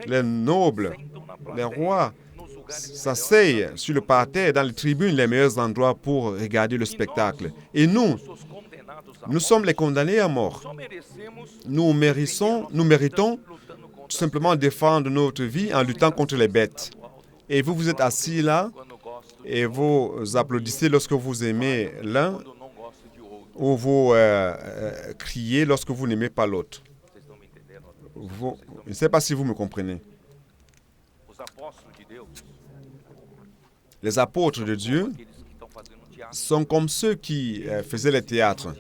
[SPEAKER 1] les nobles,
[SPEAKER 3] sentam na
[SPEAKER 1] les
[SPEAKER 3] plateia,
[SPEAKER 1] rois
[SPEAKER 3] nos lugares
[SPEAKER 1] s'asseyent sur le parterre, dans les tribunes, les meilleurs endroits pour regarder le spectacle. Et nous,
[SPEAKER 3] os condenados à
[SPEAKER 1] nous sommes les condamnés à mort.
[SPEAKER 3] só merecemos
[SPEAKER 1] Nous méritons
[SPEAKER 3] lutando
[SPEAKER 1] tout
[SPEAKER 3] contra
[SPEAKER 1] simplement défendre notre vie en luttant contre les bêtes.
[SPEAKER 3] o alto.
[SPEAKER 1] Et vous êtes assis là
[SPEAKER 3] Quando gosto,
[SPEAKER 1] et vous applaudissez lorsque vous aimez l'un
[SPEAKER 3] quando não gosto de outro.
[SPEAKER 1] ou vous criez lorsque vous n'aimez pas l'autre.
[SPEAKER 3] Vocês estão me entendendo?
[SPEAKER 1] Je ne sais pas si vous me comprenez.
[SPEAKER 3] Os apóstolos de Deus,
[SPEAKER 1] Les apôtres de Dieu
[SPEAKER 3] aqueles que estão fazendo um teatro,
[SPEAKER 1] sont comme ceux qui faisaient le théâtre.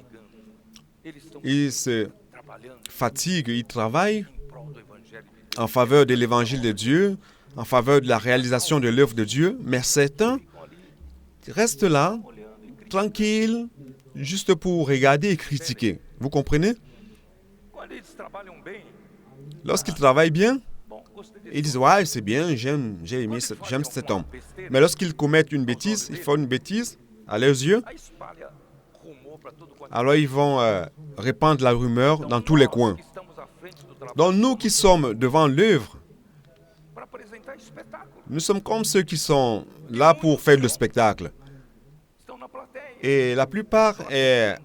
[SPEAKER 3] eles estão
[SPEAKER 1] Ils se
[SPEAKER 3] trabalhando
[SPEAKER 1] fatiguent, ils travaillent
[SPEAKER 3] em prol do evangelho de Deus.
[SPEAKER 1] en faveur de l'évangile de Dieu, en faveur de la réalisation de l'œuvre de Dieu, mais certains restent là, tranquilles, juste pour regarder et critiquer. Vous comprenez?
[SPEAKER 3] Quando eles trabalham bem,
[SPEAKER 1] Lorsqu'ils travaillent bien,
[SPEAKER 3] bom, gostei desse
[SPEAKER 1] ils disent « Ouais, c'est bien, j'aime cet homme. » Mais lorsqu'ils commettent une bêtise, ils font une bêtise à leurs yeux,
[SPEAKER 3] aí espalha rumor para todo quanto.
[SPEAKER 1] alors ils vont répandre la rumeur dans tous les coins.
[SPEAKER 3] Que estamos à frente do trabalho
[SPEAKER 1] Donc nous qui sommes devant l'œuvre,
[SPEAKER 3] para apresentar espetáculo.
[SPEAKER 1] nous sommes comme ceux qui sont là pour faire le spectacle.
[SPEAKER 3] Estão na plateia.
[SPEAKER 1] Et la plupart est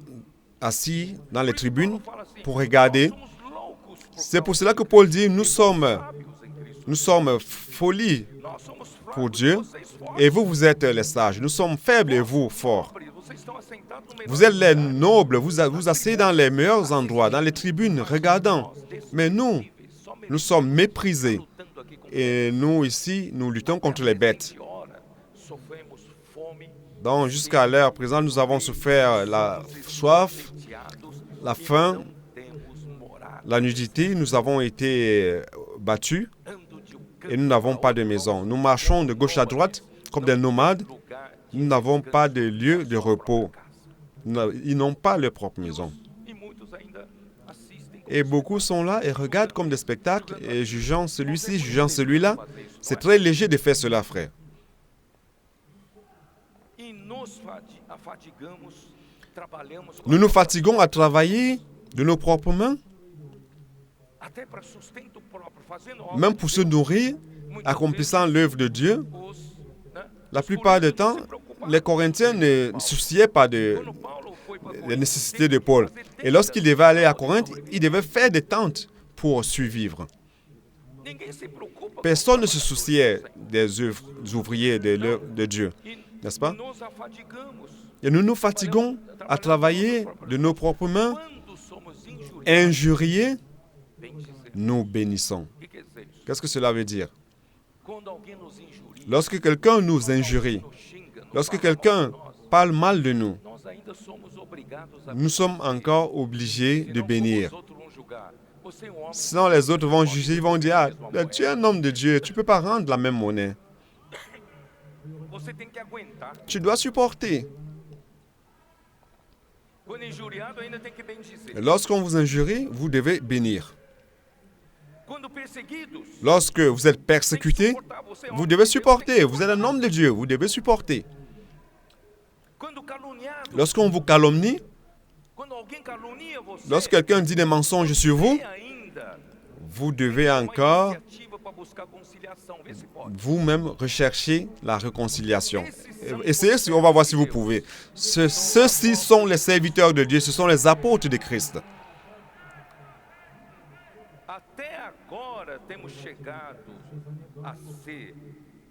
[SPEAKER 1] assis dans les tribunes
[SPEAKER 3] Paulo fala assim,
[SPEAKER 1] pour regarder.
[SPEAKER 3] nós somos loucos por
[SPEAKER 1] C'est pour cela que Paul dit, nous sommes
[SPEAKER 3] sábios em Cristo.
[SPEAKER 1] folie
[SPEAKER 3] Nós somos fracos,
[SPEAKER 1] pour Dieu,
[SPEAKER 3] vocês fortes.
[SPEAKER 1] et vous êtes les sages. Nous sommes faibles et vous forts.
[SPEAKER 3] Vocês estão assentados no melhor
[SPEAKER 1] Vous êtes les nobles, vous asseyez dans les meilleurs endroits, dans les tribunes, regardant. Mais nous sommes méprisés.
[SPEAKER 3] lutando aqui com
[SPEAKER 1] Et nous, ici, nous luttons contre les bêtes.
[SPEAKER 3] hora. Sofremos fome,
[SPEAKER 1] Donc, jusqu'à l'heure présente, nous avons souffert la soif,
[SPEAKER 3] teados,
[SPEAKER 1] la faim,
[SPEAKER 3] temos morado,
[SPEAKER 1] la nudité. Nous avons été battus
[SPEAKER 3] ando de
[SPEAKER 1] et nous n'avons pas de maison. Nous marchons de gauche à droite comme des nomades.
[SPEAKER 3] lugar
[SPEAKER 1] Nous n'avons pas de lieu de repos. Ils n'ont pas leur propre maison.
[SPEAKER 3] e muitos ainda assistem.
[SPEAKER 1] Et beaucoup sont là et regardent comme des spectacles et jugeant celui-ci, jugeant celui-là. C'est très léger de faire cela, frère.
[SPEAKER 3] E nos afadigamos, trabalhamos com
[SPEAKER 1] Nous nous fatiguons à travailler de nos propres mains,
[SPEAKER 3] até para sustento próprio, fazendo obra
[SPEAKER 1] même
[SPEAKER 3] de
[SPEAKER 1] pour se
[SPEAKER 3] Deus.
[SPEAKER 1] nourrir,
[SPEAKER 3] Muitas
[SPEAKER 1] accomplissant l'œuvre de Dieu.
[SPEAKER 3] os, né,
[SPEAKER 1] La
[SPEAKER 3] os
[SPEAKER 1] plupart du
[SPEAKER 3] coríntios
[SPEAKER 1] temps,
[SPEAKER 3] se preocupavam
[SPEAKER 1] les Corinthiens ne se souciaient pas de
[SPEAKER 3] Quando Paulo foi para
[SPEAKER 1] les
[SPEAKER 3] Corinto,
[SPEAKER 1] nécessités de Paul. Et lorsqu'il devait aller à Corinthe, il devait faire des tentes pour survivre.
[SPEAKER 3] Ninguém se preocupa com
[SPEAKER 1] Personne ne
[SPEAKER 3] o
[SPEAKER 1] se
[SPEAKER 3] trabalhador.
[SPEAKER 1] souciait des ouvriers de Dieu,
[SPEAKER 3] E
[SPEAKER 1] n'est-ce pas?
[SPEAKER 3] nos afadigamos.
[SPEAKER 1] Et nous nous fatiguons à travailler de nos propres mains,
[SPEAKER 3] Quando somos injuriados,
[SPEAKER 1] injuriés,
[SPEAKER 3] bendizemos.
[SPEAKER 1] nous bénissons.
[SPEAKER 3] O que quer dizer isso?
[SPEAKER 1] Qu'est-ce que cela veut dire?
[SPEAKER 3] Quando alguém nos injuria,
[SPEAKER 1] Lorsque quelqu'un nous injurie,
[SPEAKER 3] nos xinga, nos
[SPEAKER 1] lorsque
[SPEAKER 3] fala
[SPEAKER 1] quelqu'un
[SPEAKER 3] mal de nós,
[SPEAKER 1] parle mal de nous,
[SPEAKER 3] nós ainda somos obrigados a
[SPEAKER 1] nous sommes encore obligés de
[SPEAKER 3] Senão,
[SPEAKER 1] bénir.
[SPEAKER 3] como os outros vão julgar? Você é um homem
[SPEAKER 1] Sinon, les autres vont juger, ils vont dire, ah, tu es un homme de Dieu, tu ne peux pas rendre la même monnaie.
[SPEAKER 3] Você tem que aguentar.
[SPEAKER 1] Tu dois supporter.
[SPEAKER 3] Quando injuriado, ainda tem que bendizer.
[SPEAKER 1] Lorsqu'on vous injurie, vous devez bénir.
[SPEAKER 3] Quando perseguidos,
[SPEAKER 1] Lorsque vous êtes
[SPEAKER 3] tem que
[SPEAKER 1] persécuté,
[SPEAKER 3] suportar. Você é um
[SPEAKER 1] vous
[SPEAKER 3] homem
[SPEAKER 1] devez
[SPEAKER 3] de Deus, tem
[SPEAKER 1] supporter.
[SPEAKER 3] que
[SPEAKER 1] Vous êtes un
[SPEAKER 3] suportar.
[SPEAKER 1] homme de Dieu, vous devez supporter.
[SPEAKER 3] Quando caluniado,
[SPEAKER 1] Lorsqu'on vous calomnie,
[SPEAKER 3] quando alguém calunia você,
[SPEAKER 1] lorsque quelqu'un dit des mensonges sur vous,
[SPEAKER 3] você ainda
[SPEAKER 1] vous devez
[SPEAKER 3] tem uma
[SPEAKER 1] encore
[SPEAKER 3] iniciativa para buscar conciliação. Vê se pode.
[SPEAKER 1] vous-même rechercher la réconciliation. Essayez, on va voir si vous pouvez. Ceux-ci sont les serviteurs de Dieu, ce sont les apôtres de Christ.
[SPEAKER 3] Até agora temos chegado a ser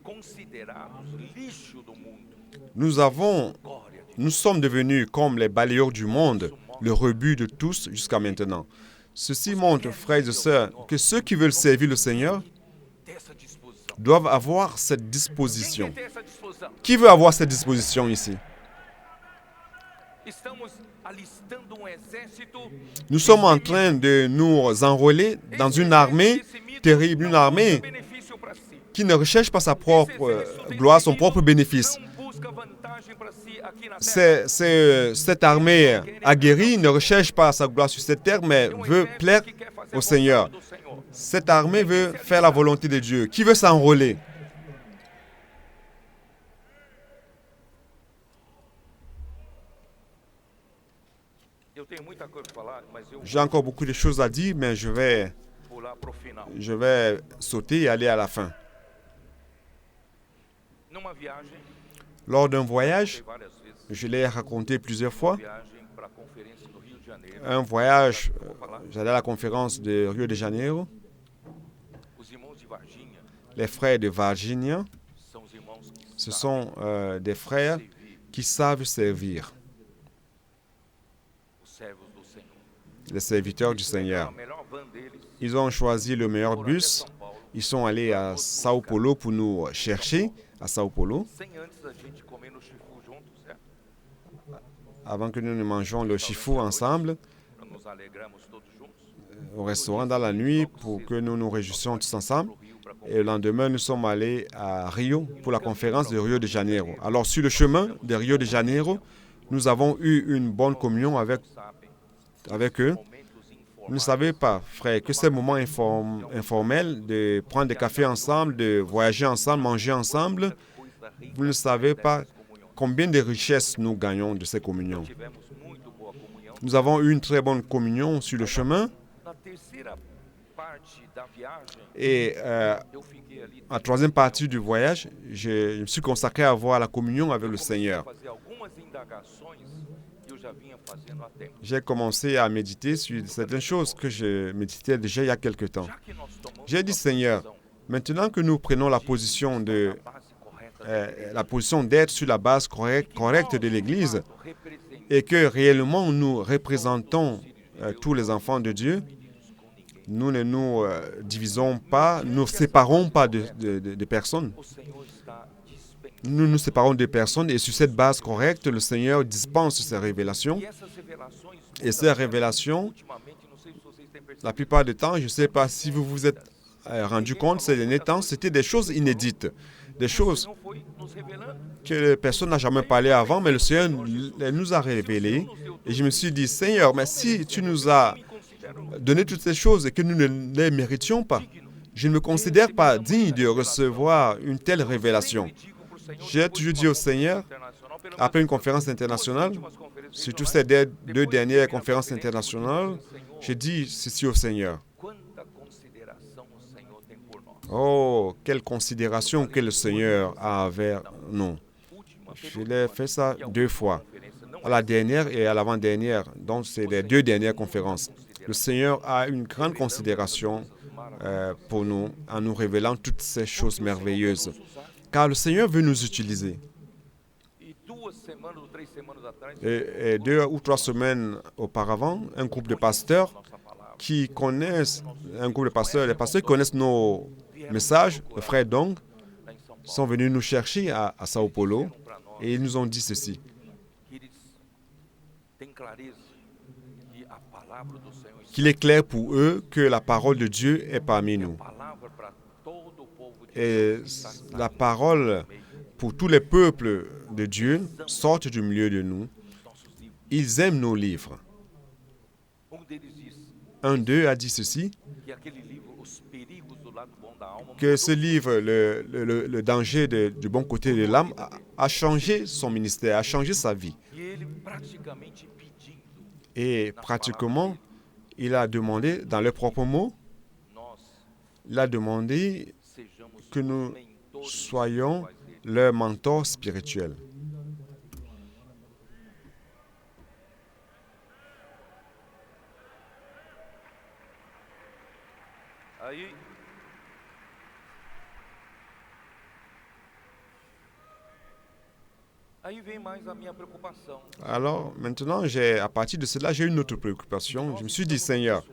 [SPEAKER 3] considerados lixo do mundo.
[SPEAKER 1] Nous
[SPEAKER 3] Glória a Deus.
[SPEAKER 1] sommes devenus comme les balayeurs du monde, le rebut de tous jusqu'à maintenant. Ceci montre, frères et sœurs, que ceux qui veulent servir le Seigneur
[SPEAKER 3] Ter essa disposição.
[SPEAKER 1] doivent avoir cette
[SPEAKER 3] Quem
[SPEAKER 1] disposition.
[SPEAKER 3] quer ter essa disposição?
[SPEAKER 1] Qui veut avoir cette disposition ici?
[SPEAKER 3] Estamos alistando um exército.
[SPEAKER 1] Nous sommes en train de nous enrôler dans une armée terrible, une armée
[SPEAKER 3] benefício para si.
[SPEAKER 1] qui ne recherche pas sa propre gloire, son propre bénéfice.
[SPEAKER 3] Não busca vantagem para si aqui na terra.
[SPEAKER 1] Cette armée aguerrie ne recherche pas sa gloire sur cette terre, mais
[SPEAKER 3] É um
[SPEAKER 1] veut
[SPEAKER 3] exército
[SPEAKER 1] plaire
[SPEAKER 3] que quer fazer
[SPEAKER 1] au
[SPEAKER 3] a
[SPEAKER 1] Seigneur.
[SPEAKER 3] vontade do Senhor.
[SPEAKER 1] Cette armée veut faire la volonté de Dieu. Qui veut s'enrôler?
[SPEAKER 3] Eu tenho muita coisa para falar, mas eu
[SPEAKER 1] J'ai encore beaucoup de choses à dire, mais je vais
[SPEAKER 3] vou pular pro final.
[SPEAKER 1] sauter et aller à la fin.
[SPEAKER 3] Numa viagem,
[SPEAKER 1] Lors d'un
[SPEAKER 3] foi
[SPEAKER 1] voyage,
[SPEAKER 3] várias vezes,
[SPEAKER 1] je l'ai raconté plusieurs fois,
[SPEAKER 3] viagem para a conferência do Rio de Janeiro.
[SPEAKER 1] un voyage,
[SPEAKER 3] Vou falar,
[SPEAKER 1] j'allais à la conférence de Rio de Janeiro.
[SPEAKER 3] os irmãos de Varginha
[SPEAKER 1] Les frères de Virginia,
[SPEAKER 3] são os irmãos que
[SPEAKER 1] ce
[SPEAKER 3] sabem
[SPEAKER 1] sont des frères
[SPEAKER 3] servir
[SPEAKER 1] qui savent servir,
[SPEAKER 3] os servos do Senhor.
[SPEAKER 1] les serviteurs du
[SPEAKER 3] A
[SPEAKER 1] Seigneur.
[SPEAKER 3] melhor van deles
[SPEAKER 1] Ils ont choisi le meilleur
[SPEAKER 3] foram até
[SPEAKER 1] bus.
[SPEAKER 3] São Paulo,
[SPEAKER 1] Ils sont allés à Sao Paulo pour nous chercher, à Sao Paulo,
[SPEAKER 3] sem antes a gente comer no Chifu juntos, certo?
[SPEAKER 1] avant que nous ne mangeons le chifu ensemble
[SPEAKER 3] Para nos alegrarmos todos juntos.
[SPEAKER 1] au restaurant dans la nuit pour que nous nous réjouissions tous ensemble.
[SPEAKER 3] Pro Rio para
[SPEAKER 1] Et le lendemain, nous sommes allés à Rio pour la conférence de Rio de Janeiro. Alors, sur le chemin de Rio de Janeiro, nous avons eu une bonne communion avec eux.
[SPEAKER 3] momentos
[SPEAKER 1] Vous ne
[SPEAKER 3] informais.
[SPEAKER 1] savez pas, frère, que ces moments informels de prendre des cafés ensemble, de voyager ensemble, manger ensemble,
[SPEAKER 3] Depois da rica
[SPEAKER 1] vous ne savez pas
[SPEAKER 3] comunhão.
[SPEAKER 1] combien de richesses nous gagnons de ces communions.
[SPEAKER 3] Tivemos muito boa comunhão.
[SPEAKER 1] Nous avons eu une très bonne communion sur le chemin
[SPEAKER 3] Na terceira parte da viagem,
[SPEAKER 1] et
[SPEAKER 3] eu fiquei ali
[SPEAKER 1] en troisième partie du voyage, je me suis consacré à avoir la communion avec le Seigneur.
[SPEAKER 3] fazer algumas indagações que eu já vinha fazendo há tempo.
[SPEAKER 1] J'ai commencé à méditer sur certaines choses que je méditais déjà il y a quelque temps.
[SPEAKER 3] Já que nós tomamos
[SPEAKER 1] J'ai dit,
[SPEAKER 3] uma
[SPEAKER 1] Seigneur,
[SPEAKER 3] posição
[SPEAKER 1] maintenant que nous prenons la position
[SPEAKER 3] na base correta da igreja,
[SPEAKER 1] la position d'être sur la base correcte de l'Église
[SPEAKER 3] representamos
[SPEAKER 1] et que réellement nous représentons tous les enfants de Dieu, nous ne nous divisons pas, nous ne séparons pas de personnes.
[SPEAKER 3] o Senhor está dispensando.
[SPEAKER 1] Nous nous séparons des personnes et sur cette base correcte, le Seigneur dispense ses révélations.
[SPEAKER 3] E essas revelações,
[SPEAKER 1] Et ces révélations,
[SPEAKER 3] ultimamente, não sei se vocês têm percebido,
[SPEAKER 1] la plupart du temps, je ne sais pas si vous vous êtes rendu compte, ces derniers temps, c'était des choses inédites, des
[SPEAKER 3] o
[SPEAKER 1] choses
[SPEAKER 3] Senhor foi nos revelando.
[SPEAKER 1] que personne n'a jamais parlé avant, mais le Seigneur nous a révélées. Et je me suis dit, Seigneur, mais si tu nous as
[SPEAKER 3] Me considero
[SPEAKER 1] donné toutes ces choses et que nous ne les méritions pas, je ne me considère pas digne de recevoir une telle révélation.
[SPEAKER 3] digo pro Senhor,
[SPEAKER 1] J'ai toujours dit au Seigneur,
[SPEAKER 3] internacional, pelo
[SPEAKER 1] après une conférence internationale,
[SPEAKER 3] últimas conferências
[SPEAKER 1] surtout ces deux dernières conférences internationales, j'ai dit ceci au Seigneur.
[SPEAKER 3] quanta consideração o Senhor tem por nós.
[SPEAKER 1] Oh, quelle considération que le Seigneur a envers nous.
[SPEAKER 3] Última,
[SPEAKER 1] Je l'ai fait ça 2 fois,
[SPEAKER 3] conferência não
[SPEAKER 1] à la dernière et à l'avant-dernière. Donc, c'est les 2 dernières conférences. Le Seigneur a une grande considération pour nous, en nous révélant toutes ces choses merveilleuses. Car le Seigneur veut nous utiliser. Et 2 ou 3 semaines auparavant, un groupe de pasteurs qui connaissent, les pasteurs qui connaissent nos messages, le frère Dong, sont venus nous chercher à Sao Paulo et ils nous ont dit ceci. Qu'il est clair pour eux que la parole de Dieu est parmi nous. Et la parole pour tous les peuples de Dieu sort du milieu de nous. Ils aiment nos livres. Un d'eux a dit ceci, que ce livre, le danger du bon côté de l'âme, a changé son ministère, a changé sa vie. Et pratiquement, il a demandé, dans leurs propres mots, il a demandé que nous soyons leur mentor spirituel. Alors, maintenant, à partir de cela, j'ai une autre préoccupation. Je me suis dit, Seigneur,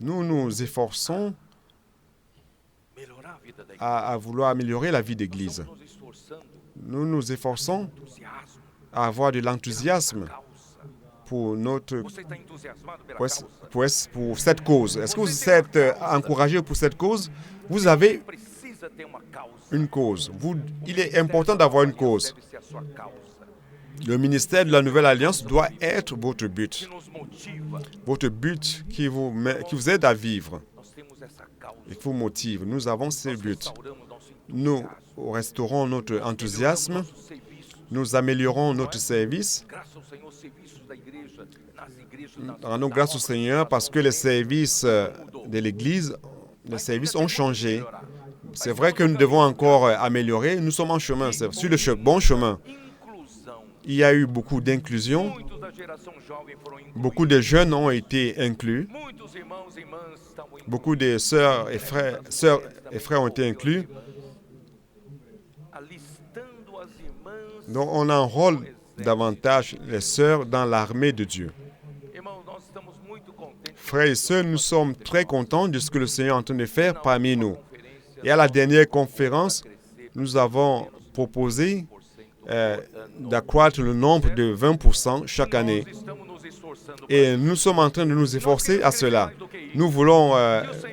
[SPEAKER 1] nous nous efforçons à vouloir améliorer la vie d'Église. Nous nous efforçons à avoir de l'enthousiasme pour cette cause. Est-ce que vous êtes encouragé pour cette cause? Vous avez une cause. Il est important d'avoir une cause. Le ministère de la Nouvelle Alliance doit être votre but. Votre but qui vous aide à vivre et qui vous motive. Nous avons ce but. Nous restaurons notre enthousiasme. Nous améliorons notre service. Rendons grâce au Seigneur parce que les services de l'Église, les services ont changé. C'est vrai que nous devons encore améliorer. Nous sommes en chemin, c'est sur le bon chemin. Il y a eu beaucoup d'inclusion. Beaucoup de jeunes ont été inclus. Beaucoup de sœurs et frères ont été inclus. Donc on enrôle davantage les sœurs dans l'armée de Dieu. Frères et sœurs, nous sommes très contents de ce que le Seigneur est en train de faire parmi nous. Et à la dernière conférence, nous avons proposé d'accroître le nombre de 20% chaque année. Et nous sommes en train de nous efforcer à cela. Nous voulons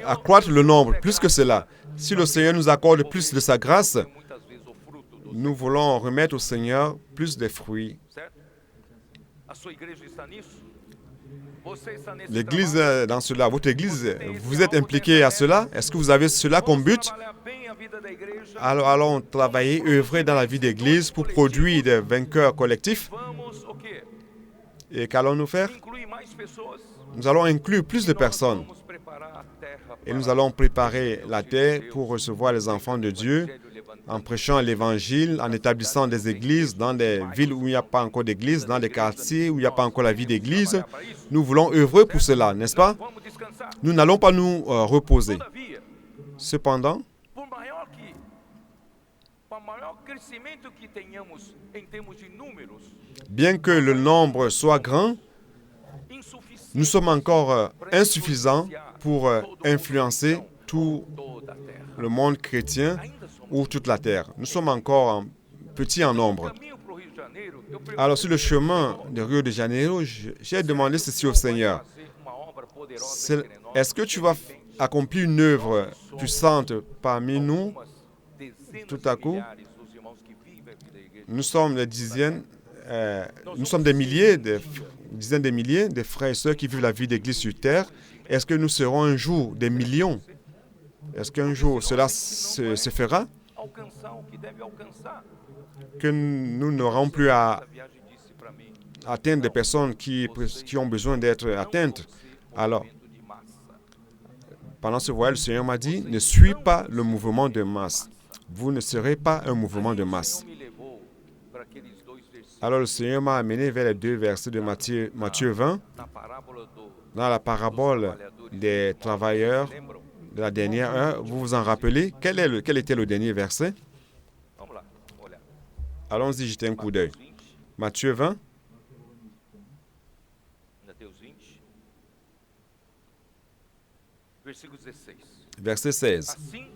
[SPEAKER 1] accroître le nombre plus que cela. Si le Seigneur nous accorde plus de sa grâce, nous voulons remettre au Seigneur plus de fruits. L'Église dans cela, votre Église, vous êtes impliqué à cela? Est-ce que vous avez cela comme but? Alors allons travailler, œuvrer dans la vie d'Église pour produire des vainqueurs collectifs. Et qu'allons-nous faire? Nous allons inclure plus de personnes. Et nous allons préparer la terre pour recevoir les enfants de Dieu en prêchant l'Évangile, en établissant des églises dans des villes où il n'y a pas encore d'église, dans des quartiers où il n'y a pas encore la vie d'église. Nous voulons œuvrer pour cela, n'est-ce pas? Nous n'allons pas nous reposer. Cependant, bien que le nombre soit grand, nous sommes encore insuffisants pour influencer tout le monde chrétien ou toute la terre. Nous sommes encore petits en nombre. Alors, sur le chemin de Rio de Janeiro, j'ai demandé ceci au Seigneur. Est-ce que tu vas accomplir une œuvre puissante parmi nous tout à coup? Nous sommes des dizaines, nous sommes des milliers, dizaines de milliers de frères et sœurs qui vivent la vie d'Église sur terre. Est-ce que nous serons un jour des millions? Est-ce qu'un jour cela se fera? Que nous n'aurons plus à atteindre des personnes qui ont besoin d'être atteintes. Alors, pendant ce voyage, le Seigneur m'a dit, ne suis pas le mouvement de masse. Vous ne serez pas un mouvement de masse. Alors, le Seigneur m'a amené vers les 2 versets de Matthieu 20, dans la parabole des travailleurs, de la dernière heure, vous vous en rappelez? Quel était le dernier verset?
[SPEAKER 3] Vamos lá, olha.
[SPEAKER 1] Allons-y jeter un coup d'œil.
[SPEAKER 3] Mateus 20,
[SPEAKER 1] Matthieu 20,
[SPEAKER 3] Mateus 20, versículo 16.
[SPEAKER 1] verset 16.
[SPEAKER 3] Assim,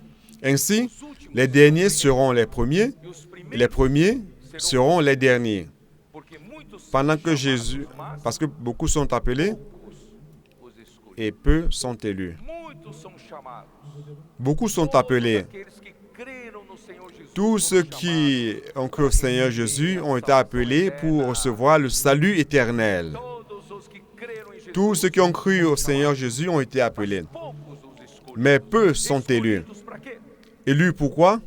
[SPEAKER 1] Ainsi,
[SPEAKER 3] os últimos
[SPEAKER 1] les derniers seront les premiers,
[SPEAKER 3] e os
[SPEAKER 1] et les
[SPEAKER 3] primeiros,
[SPEAKER 1] premiers seront les derniers.
[SPEAKER 3] porque muitos são
[SPEAKER 1] Pendant que
[SPEAKER 3] chamados,
[SPEAKER 1] Jésus,
[SPEAKER 3] mas
[SPEAKER 1] parce que beaucoup sont appelés
[SPEAKER 3] poucos os escolhidos.
[SPEAKER 1] et peu sont élus.
[SPEAKER 3] Muitos são chamados.
[SPEAKER 1] Beaucoup sont
[SPEAKER 3] Todos
[SPEAKER 1] appelés.
[SPEAKER 3] aqueles que creram no Senhor Jesus
[SPEAKER 1] Tous ceux
[SPEAKER 3] foram
[SPEAKER 1] qui ont cru au Seigneur Jésus ont été appelés pour recevoir le salut éternel.
[SPEAKER 3] chamados. Todos os que creram em Jesus,
[SPEAKER 1] Tous ceux qui ont cru au Seigneur Jésus ont été appelés.
[SPEAKER 3] poucos os escolhidos.
[SPEAKER 1] Mais peu sont élus.
[SPEAKER 3] Escolhidos para quê?
[SPEAKER 1] Élus pourquoi?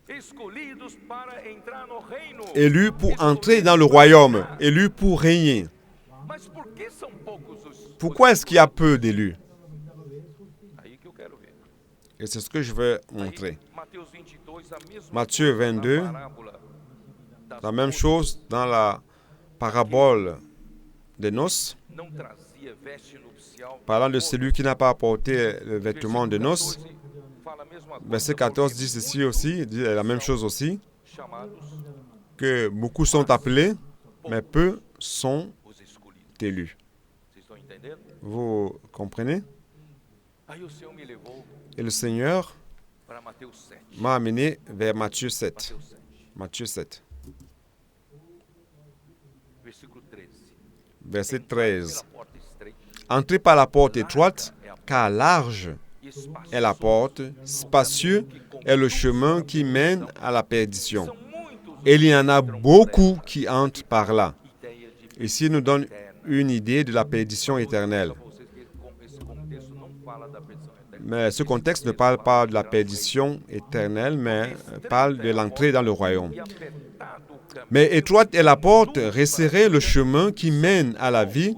[SPEAKER 3] Escolhidos para entrar no reino.
[SPEAKER 1] Élus pour entrer dans le royaume. Élus pour régner.
[SPEAKER 3] Mas por que são poucos os
[SPEAKER 1] Pourquoi est-ce qu'il y a peu d'élus?
[SPEAKER 3] Aí que eu quero ver.
[SPEAKER 1] Et c'est ce que je veux
[SPEAKER 3] Aí,
[SPEAKER 1] montrer.
[SPEAKER 3] Mateus 22, a mesma
[SPEAKER 1] Matthieu
[SPEAKER 3] coisa
[SPEAKER 1] 22,
[SPEAKER 3] na parábola das
[SPEAKER 1] La même
[SPEAKER 3] bodas,
[SPEAKER 1] chose dans la parabole des noces,
[SPEAKER 3] não trazia veste nupcial.
[SPEAKER 1] parlant de celui qui n'a pas apporté le vêtement de noces.
[SPEAKER 3] 14 fala a mesma coisa,
[SPEAKER 1] Verset 14
[SPEAKER 3] porque
[SPEAKER 1] dit ceci aussi, dit la même chose aussi,
[SPEAKER 3] chamados
[SPEAKER 1] que beaucoup sont appelés, mais peu sont
[SPEAKER 3] os escolhidos.
[SPEAKER 1] élus.
[SPEAKER 3] Vocês estão entendendo?
[SPEAKER 1] Vous comprenez?
[SPEAKER 3] Aí o Senhor me levou
[SPEAKER 1] Et le Seigneur
[SPEAKER 3] para Mateus 7.
[SPEAKER 1] m'a amené vers Matthieu 7.
[SPEAKER 3] Mateus 7,
[SPEAKER 1] Matthieu 7,
[SPEAKER 3] versículo 13.
[SPEAKER 1] verset
[SPEAKER 3] Entrai
[SPEAKER 1] 13.
[SPEAKER 3] pela porta estreita,
[SPEAKER 1] Entrez par la porte étroite, car large
[SPEAKER 3] e espaçosa
[SPEAKER 1] est la porte, spacieux est le chemin qui mène à la perdition.
[SPEAKER 3] são muitos os
[SPEAKER 1] Et il y en a beaucoup qui entrent par là.
[SPEAKER 3] ideia de
[SPEAKER 1] Ici, nous donne une idée de la perdition éternelle.
[SPEAKER 3] para vocês que esse contexto não fala da perdição eterna.
[SPEAKER 1] Mais ce contexte ne parle pas de la perdition éternelle, mais parle de l'entrée dans le royaume.
[SPEAKER 3] E apertado o caminho
[SPEAKER 1] Mais étroite est la porte, resserré le chemin qui mène à la vie,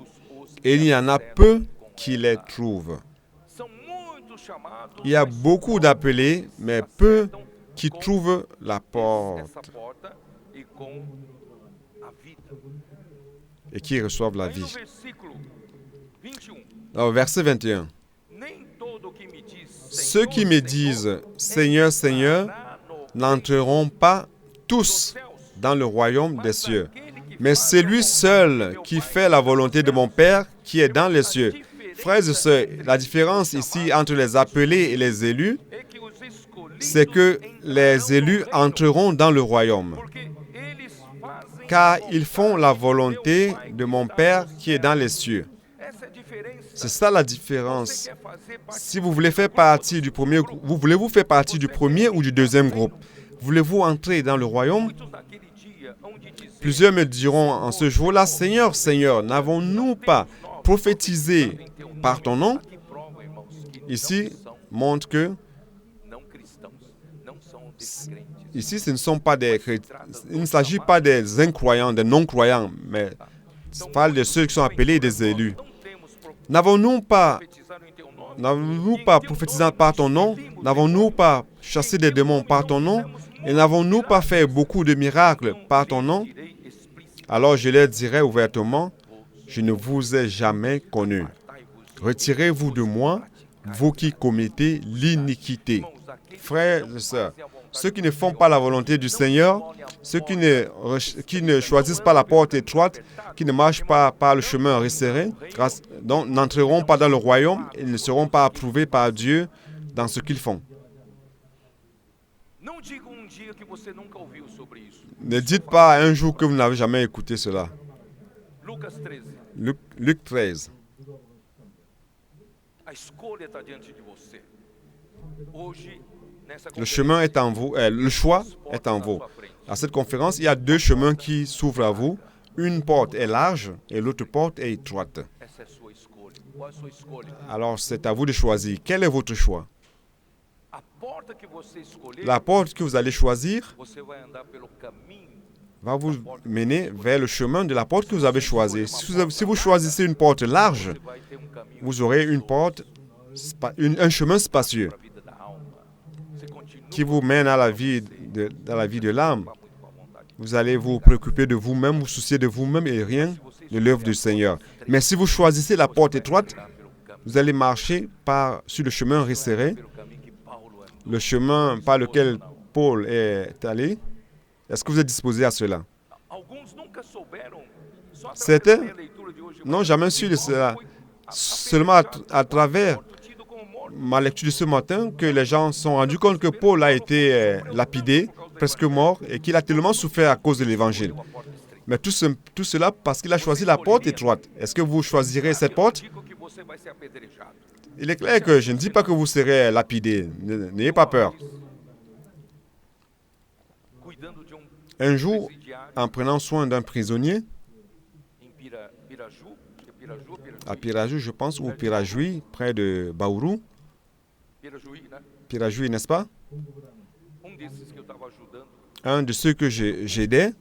[SPEAKER 1] et il y en a peu qui les trouvent.
[SPEAKER 3] são muitos chamados,
[SPEAKER 1] Il y a
[SPEAKER 3] mas
[SPEAKER 1] beaucoup d'appelés, mais peu qui trouvent la
[SPEAKER 3] essa
[SPEAKER 1] porte
[SPEAKER 3] porta e com a vida.
[SPEAKER 1] et qui reçoivent la
[SPEAKER 3] Aí no
[SPEAKER 1] vie.
[SPEAKER 3] versículo 21,
[SPEAKER 1] Alors, verset 21.
[SPEAKER 3] nem todo que me diz
[SPEAKER 1] Ceux qui me disent Seigneur, Seigneur, n'entreront pas tous dans le royaume des cieux, mais celui seul qui fait la volonté de mon Père qui est dans les cieux. Frères et sœurs, la différence ici entre les appelés et les élus,
[SPEAKER 3] é que os escolhidos
[SPEAKER 1] c'est que les élus entreront dans le royaume,
[SPEAKER 3] porque eles fazem
[SPEAKER 1] car ils font la volonté de mon Père qui est dans les cieux.
[SPEAKER 3] essa é a diferença.
[SPEAKER 1] C'est ça la
[SPEAKER 3] Você
[SPEAKER 1] différence.
[SPEAKER 3] quer fazer parte
[SPEAKER 1] Si vous voulez faire partie du premier groupe, voulez-vous faire partie du premier ou du deuxième groupe? Voulez-vous entrer dans le royaume?
[SPEAKER 3] muitos naquele dia hão de dizer
[SPEAKER 1] Plusieurs me diront en ce jour-là, Seigneur, Seigneur, n'avons-nous pas prophétisé par ton nom?
[SPEAKER 3] que provam, irmãos, que
[SPEAKER 1] Ici montre que
[SPEAKER 3] não cristãos, não são descrentes.
[SPEAKER 1] ici ce ne sont pas des chrétiens, il ne s'agit pas des incroyants, des non-croyants, mais il parle de ceux qui sont appelés des élus.
[SPEAKER 3] Não temos
[SPEAKER 1] N'avons-nous pas
[SPEAKER 3] profetizado em teu nome.
[SPEAKER 1] N'avons-nous pas prophétisé par ton nom? N'avons-nous pas chassé des démons par ton nom? Et n'avons-nous pas fait beaucoup de miracles par ton nom?
[SPEAKER 3] Direi explicitamente,
[SPEAKER 1] Alors je leur dirai ouvertement, je ne vous ai jamais connu. Retirez-vous de moi, vous qui commettez l'iniquité. Frères et sœurs, ceux qui ne font pas la volonté du Seigneur, ceux qui ne choisissent pas la porte étroite, qui ne marchent pas par le chemin resserré, donc n'entreront pas dans le royaume et ne seront pas approuvés par Dieu dans ce qu'ils font.
[SPEAKER 3] não diga dia que você nunca ouviu sobre isso.
[SPEAKER 1] Ne dites pas un jour que vous n'avez jamais écouté cela.
[SPEAKER 3] Lucas 13.
[SPEAKER 1] Luc 13.
[SPEAKER 3] A escolha está diante de você. Hoje, nessa
[SPEAKER 1] Le chemin est en vous, le choix est en vous. À cette conférence, il y a deux chemins qui s'ouvrent à vous. Une porte est large et l'autre porte est étroite.
[SPEAKER 3] essa é a sua escolha. Qual é a sua escolha?
[SPEAKER 1] Alors, c'est à vous de choisir. Quel est votre choix?
[SPEAKER 3] A porta que você escolher,
[SPEAKER 1] La porte que vous allez choisir
[SPEAKER 3] você vai andar pelo caminho.
[SPEAKER 1] va vous mener vers le chemin de la porte que vous avez choisie. Si vous choisissez une porte large,
[SPEAKER 3] Você vai ter caminho
[SPEAKER 1] vous aurez une porte, un chemin spacieux
[SPEAKER 3] para a vida da alma. Você continua
[SPEAKER 1] qui vous mène à la vie dans la vie de l'âme.
[SPEAKER 3] muito com a vontade.
[SPEAKER 1] Vous allez vous préoccuper de vous-même, vous soucier de vous-même et rien de l'œuvre du Seigneur. Mais si vous choisissez la porte étroite,
[SPEAKER 3] Andar pelo caminho
[SPEAKER 1] vous allez marcher sur le chemin resserré,
[SPEAKER 3] pelo caminho que Paulo andou.
[SPEAKER 1] le chemin par lequel Paul est allé. Est-ce que vous êtes disposé à cela?
[SPEAKER 3] Alguns nunca souberam, só através
[SPEAKER 1] Certains
[SPEAKER 3] da minha leitura de hoje,
[SPEAKER 1] n'ont jamais su de cela. Seulement à travers
[SPEAKER 3] tido como morto.
[SPEAKER 1] ma lecture de ce matin que les gens se sont rendus compte que Paul a été lapidé, presque mort, et qu'il a tellement souffert à cause de l'évangile. Mais tout cela parce qu'il a choisi la porte étroite. Est-ce que vous choisirez cette porte?
[SPEAKER 3] Digo que você vai ser apedrejado.
[SPEAKER 1] Il est clair que je ne dis pas que vous serez lapidé. N'ayez pas peur.
[SPEAKER 3] Cuidando de
[SPEAKER 1] Un jour,
[SPEAKER 3] presidiário
[SPEAKER 1] en prenant soin d'un prisonnier,
[SPEAKER 3] em Piraju,
[SPEAKER 1] à Piraju, je pense, ou Pirajuí, près de Bauru,
[SPEAKER 3] Pirajuí, né?
[SPEAKER 1] Pirajuí, n'est-ce pas?
[SPEAKER 3] Desses que eu estava ajudando,
[SPEAKER 1] Un de ceux que j'aidais,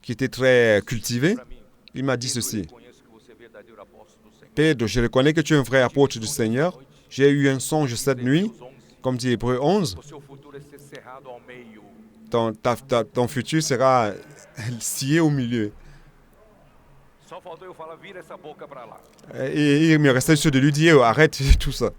[SPEAKER 1] qui était très cultivé,
[SPEAKER 3] para mim,
[SPEAKER 1] il m'a dit
[SPEAKER 3] Pedro, eu
[SPEAKER 1] ceci.
[SPEAKER 3] reconheço que você é verdadeiro apóstolo do Senhor.
[SPEAKER 1] Pedro, je reconnais que tu es un vrai apôtre du Seigneur. J'ai eu un songe cette nuit,
[SPEAKER 3] Hebreus 11,
[SPEAKER 1] comme dit Hébreu 11.
[SPEAKER 3] o seu futuro é ser cerrado ao meio.
[SPEAKER 1] Ton futur sera scié au milieu.
[SPEAKER 3] Só faltou eu falar, vira essa boca para lá.
[SPEAKER 1] Et il me restait juste de lui dire, arrête tout ça.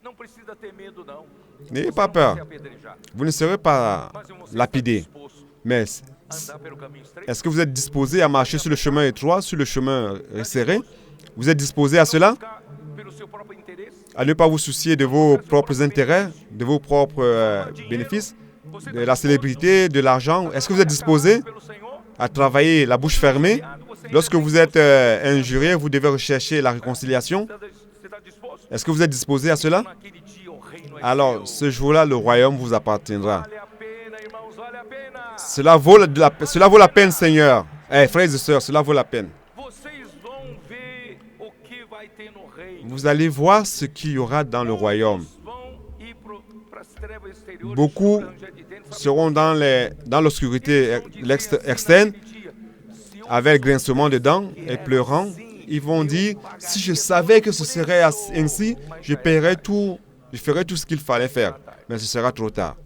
[SPEAKER 3] Não precisa ter medo, não.
[SPEAKER 1] N'ayez
[SPEAKER 3] Você
[SPEAKER 1] pas
[SPEAKER 3] não vai ser
[SPEAKER 1] peur.
[SPEAKER 3] apedrejado.
[SPEAKER 1] Vous ne serez pas
[SPEAKER 3] Mas você está
[SPEAKER 1] lapidé.
[SPEAKER 3] disposto
[SPEAKER 1] Mais
[SPEAKER 3] a andar pelo caminho estreito?
[SPEAKER 1] est-ce que vous êtes disposé à marcher sur le chemin étroit, sur le chemin resserré? Vous êtes disposé à cela?
[SPEAKER 3] Buscar pelo seu próprio interesse?
[SPEAKER 1] À ne pas vous soucier de vos propres intérêts, de vos propres bénéfices,
[SPEAKER 3] Você
[SPEAKER 1] de la célébrité, de l'argent? Est-ce que vous êtes disposé
[SPEAKER 3] pelo Senhor?
[SPEAKER 1] à travailler la bouche fermée? Lorsque vous êtes injurié, vous devez rechercher la réconciliation.
[SPEAKER 3] Você está disposto?
[SPEAKER 1] Est-ce que vous êtes disposé à cela?
[SPEAKER 3] Naquele dia o reino é
[SPEAKER 1] Alors,
[SPEAKER 3] seu.
[SPEAKER 1] ce jour-là, le royaume vous appartiendra.
[SPEAKER 3] Vale a pena, irmãos, vale a pena.
[SPEAKER 1] Cela vaut la peine, Seigneur. Frères et sœurs, cela vaut la peine.
[SPEAKER 3] Vocês vão ver o que vai ter no reino.
[SPEAKER 1] Vous allez voir ce qu'il y aura dans le royaume.
[SPEAKER 3] Muitos vão ir pras trevas exteriores,
[SPEAKER 1] Beaucoup
[SPEAKER 3] chorando, ranger de dentes,
[SPEAKER 1] seront dans l'obscurité externe, avec grincement de dents et pleurant. Ils vont dire, si je savais que ce serait ainsi, je ferais tout ce qu'il fallait faire. Mais ce sera trop tard.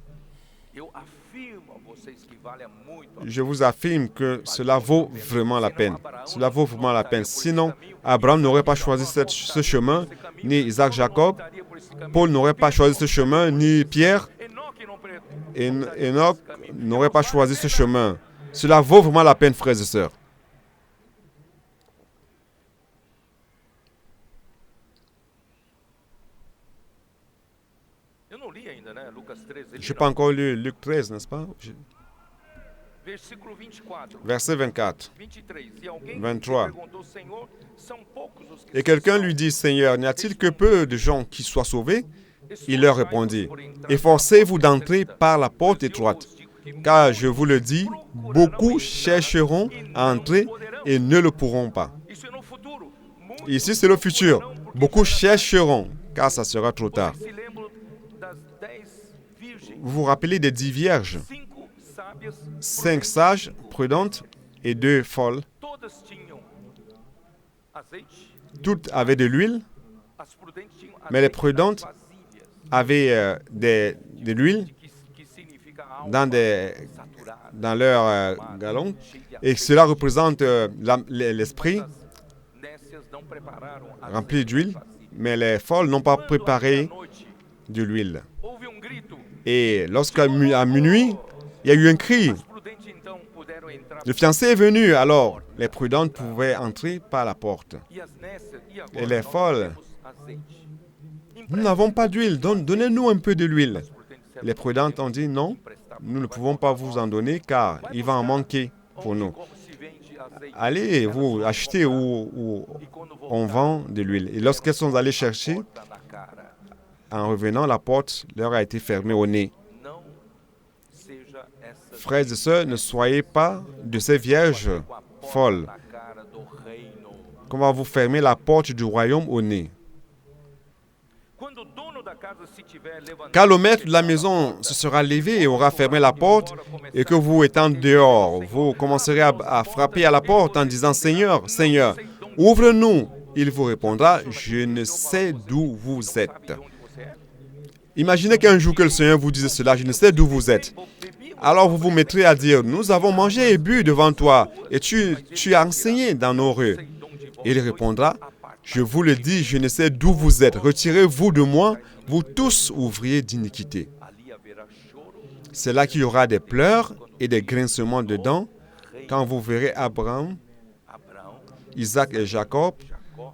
[SPEAKER 3] Eu afirmo a vocês que vale muito a
[SPEAKER 1] Je vous affirme que cela vaut vraiment la peine. Cela vaut vraiment la peine. Sinon, Abraham n'aurait pas choisi ce chemin, ni Isaac Jacob.
[SPEAKER 3] pena por esse caminho.
[SPEAKER 1] Paul n'aurait pas choisi ce chemin, ni Pierre.
[SPEAKER 3] Enoque não pre-
[SPEAKER 1] Et Enoch n'aurait pas choisi ce chemin. Cela vaut vraiment la peine, frères et sœurs.
[SPEAKER 3] Eu não li ainda, né? Lucas 13, ele
[SPEAKER 1] Je n'ai
[SPEAKER 3] não.
[SPEAKER 1] pas encore lu Luc 13, n'est-ce pas?
[SPEAKER 3] Versículo 24.
[SPEAKER 1] Verset 24.
[SPEAKER 3] 23. E alguém
[SPEAKER 1] 23.
[SPEAKER 3] lhe perguntou, Senhor, são poucos os que
[SPEAKER 1] Et
[SPEAKER 3] se
[SPEAKER 1] quelqu'un
[SPEAKER 3] salvam.
[SPEAKER 1] lui dit, Seigneur, n'y a-t-il que peu de gens qui soient sauvés? Il leur répondit, efforcez-vous d'entrer par la porte étroite, car je vous le dis, beaucoup chercheront à entrer et ne le pourront pas.
[SPEAKER 3] Isso é no futuro. Muitos
[SPEAKER 1] Ici, c'est le futur. Beaucoup chercheront, car ça sera trop tard.
[SPEAKER 3] se lembram das 10 virgens,
[SPEAKER 1] Vous vous rappelez des 10 vierges,
[SPEAKER 3] 5 sábias,
[SPEAKER 1] 5 sages, prudentes et 2 folles.
[SPEAKER 3] todas tinham azeite,
[SPEAKER 1] Toutes avaient de l'huile,
[SPEAKER 3] as prudentes tinham
[SPEAKER 1] Mais les
[SPEAKER 3] azeite
[SPEAKER 1] prudentes
[SPEAKER 3] nas vasilhas,
[SPEAKER 1] avaient de l'huile
[SPEAKER 3] que significa alma saturada,
[SPEAKER 1] dans leur galon, et cela représente l'esprit
[SPEAKER 3] nécias não prepararam azeite
[SPEAKER 1] rempli d'huile,
[SPEAKER 3] nas vasilhas.
[SPEAKER 1] mais les folles n'ont pas
[SPEAKER 3] Quando
[SPEAKER 1] préparé
[SPEAKER 3] à noite
[SPEAKER 1] de l'huile.
[SPEAKER 3] houve grito,
[SPEAKER 1] Et lorsqu'à minuit, il y a eu un cri.
[SPEAKER 3] as prudentes então puderam entrar
[SPEAKER 1] Le fiancé est venu, alors les prudentes pouvaient entrer par la porte.
[SPEAKER 3] e as nécias, e agora
[SPEAKER 1] Et les
[SPEAKER 3] nós
[SPEAKER 1] folles,
[SPEAKER 3] temos azeite.
[SPEAKER 1] nous n'avons pas d'huile, donnez-nous un peu de l'huile.
[SPEAKER 3] As prudentes disseram,
[SPEAKER 1] Les prudentes ont dit non, nous ne pouvons pas vous en donner car il va en manquer pour nous.
[SPEAKER 3] como se vende azeite.
[SPEAKER 1] Allez, vous achetez où
[SPEAKER 3] E quando
[SPEAKER 1] on vend de l'huile. Et lorsqu'elles sont allées chercher,
[SPEAKER 3] volta na cara,
[SPEAKER 1] en revenant, la porte leur a été fermée au nez.
[SPEAKER 3] não seja essa
[SPEAKER 1] Frères et sœurs, ne soyez pas de ces vierges
[SPEAKER 3] com a porta
[SPEAKER 1] folles
[SPEAKER 3] na cara do reino.
[SPEAKER 1] qu'on va vous fermer la porte du royaume au nez.
[SPEAKER 3] Quando o dono da casa se tiver levantado,
[SPEAKER 1] Car le maître de la maison se sera levé et aura fermé la porte, et que vous étant dehors, vous commencerez à frapper à la porte en disant, Seigneur, Seigneur, ouvre-nous. Il vous répondra, je ne sais d'où vous
[SPEAKER 3] sabe
[SPEAKER 1] êtes.
[SPEAKER 3] de onde você é?
[SPEAKER 1] Imaginez qu'un jour que le Seigneur vous dise cela, je ne sais d'où vous êtes.
[SPEAKER 3] Bebi
[SPEAKER 1] Alors vous vous mettrez à dire, nous avons mangé et bu devant toi, et tu as enseigné dans nos rues. Il répondra, je vous le dis, je ne sais d'où vous êtes. Retirez-vous de moi, vous tous ouvriers d'iniquité. C'est là qu'il y aura des pleurs et des grincements de dents quand vous verrez Abraham, Isaac et Jacob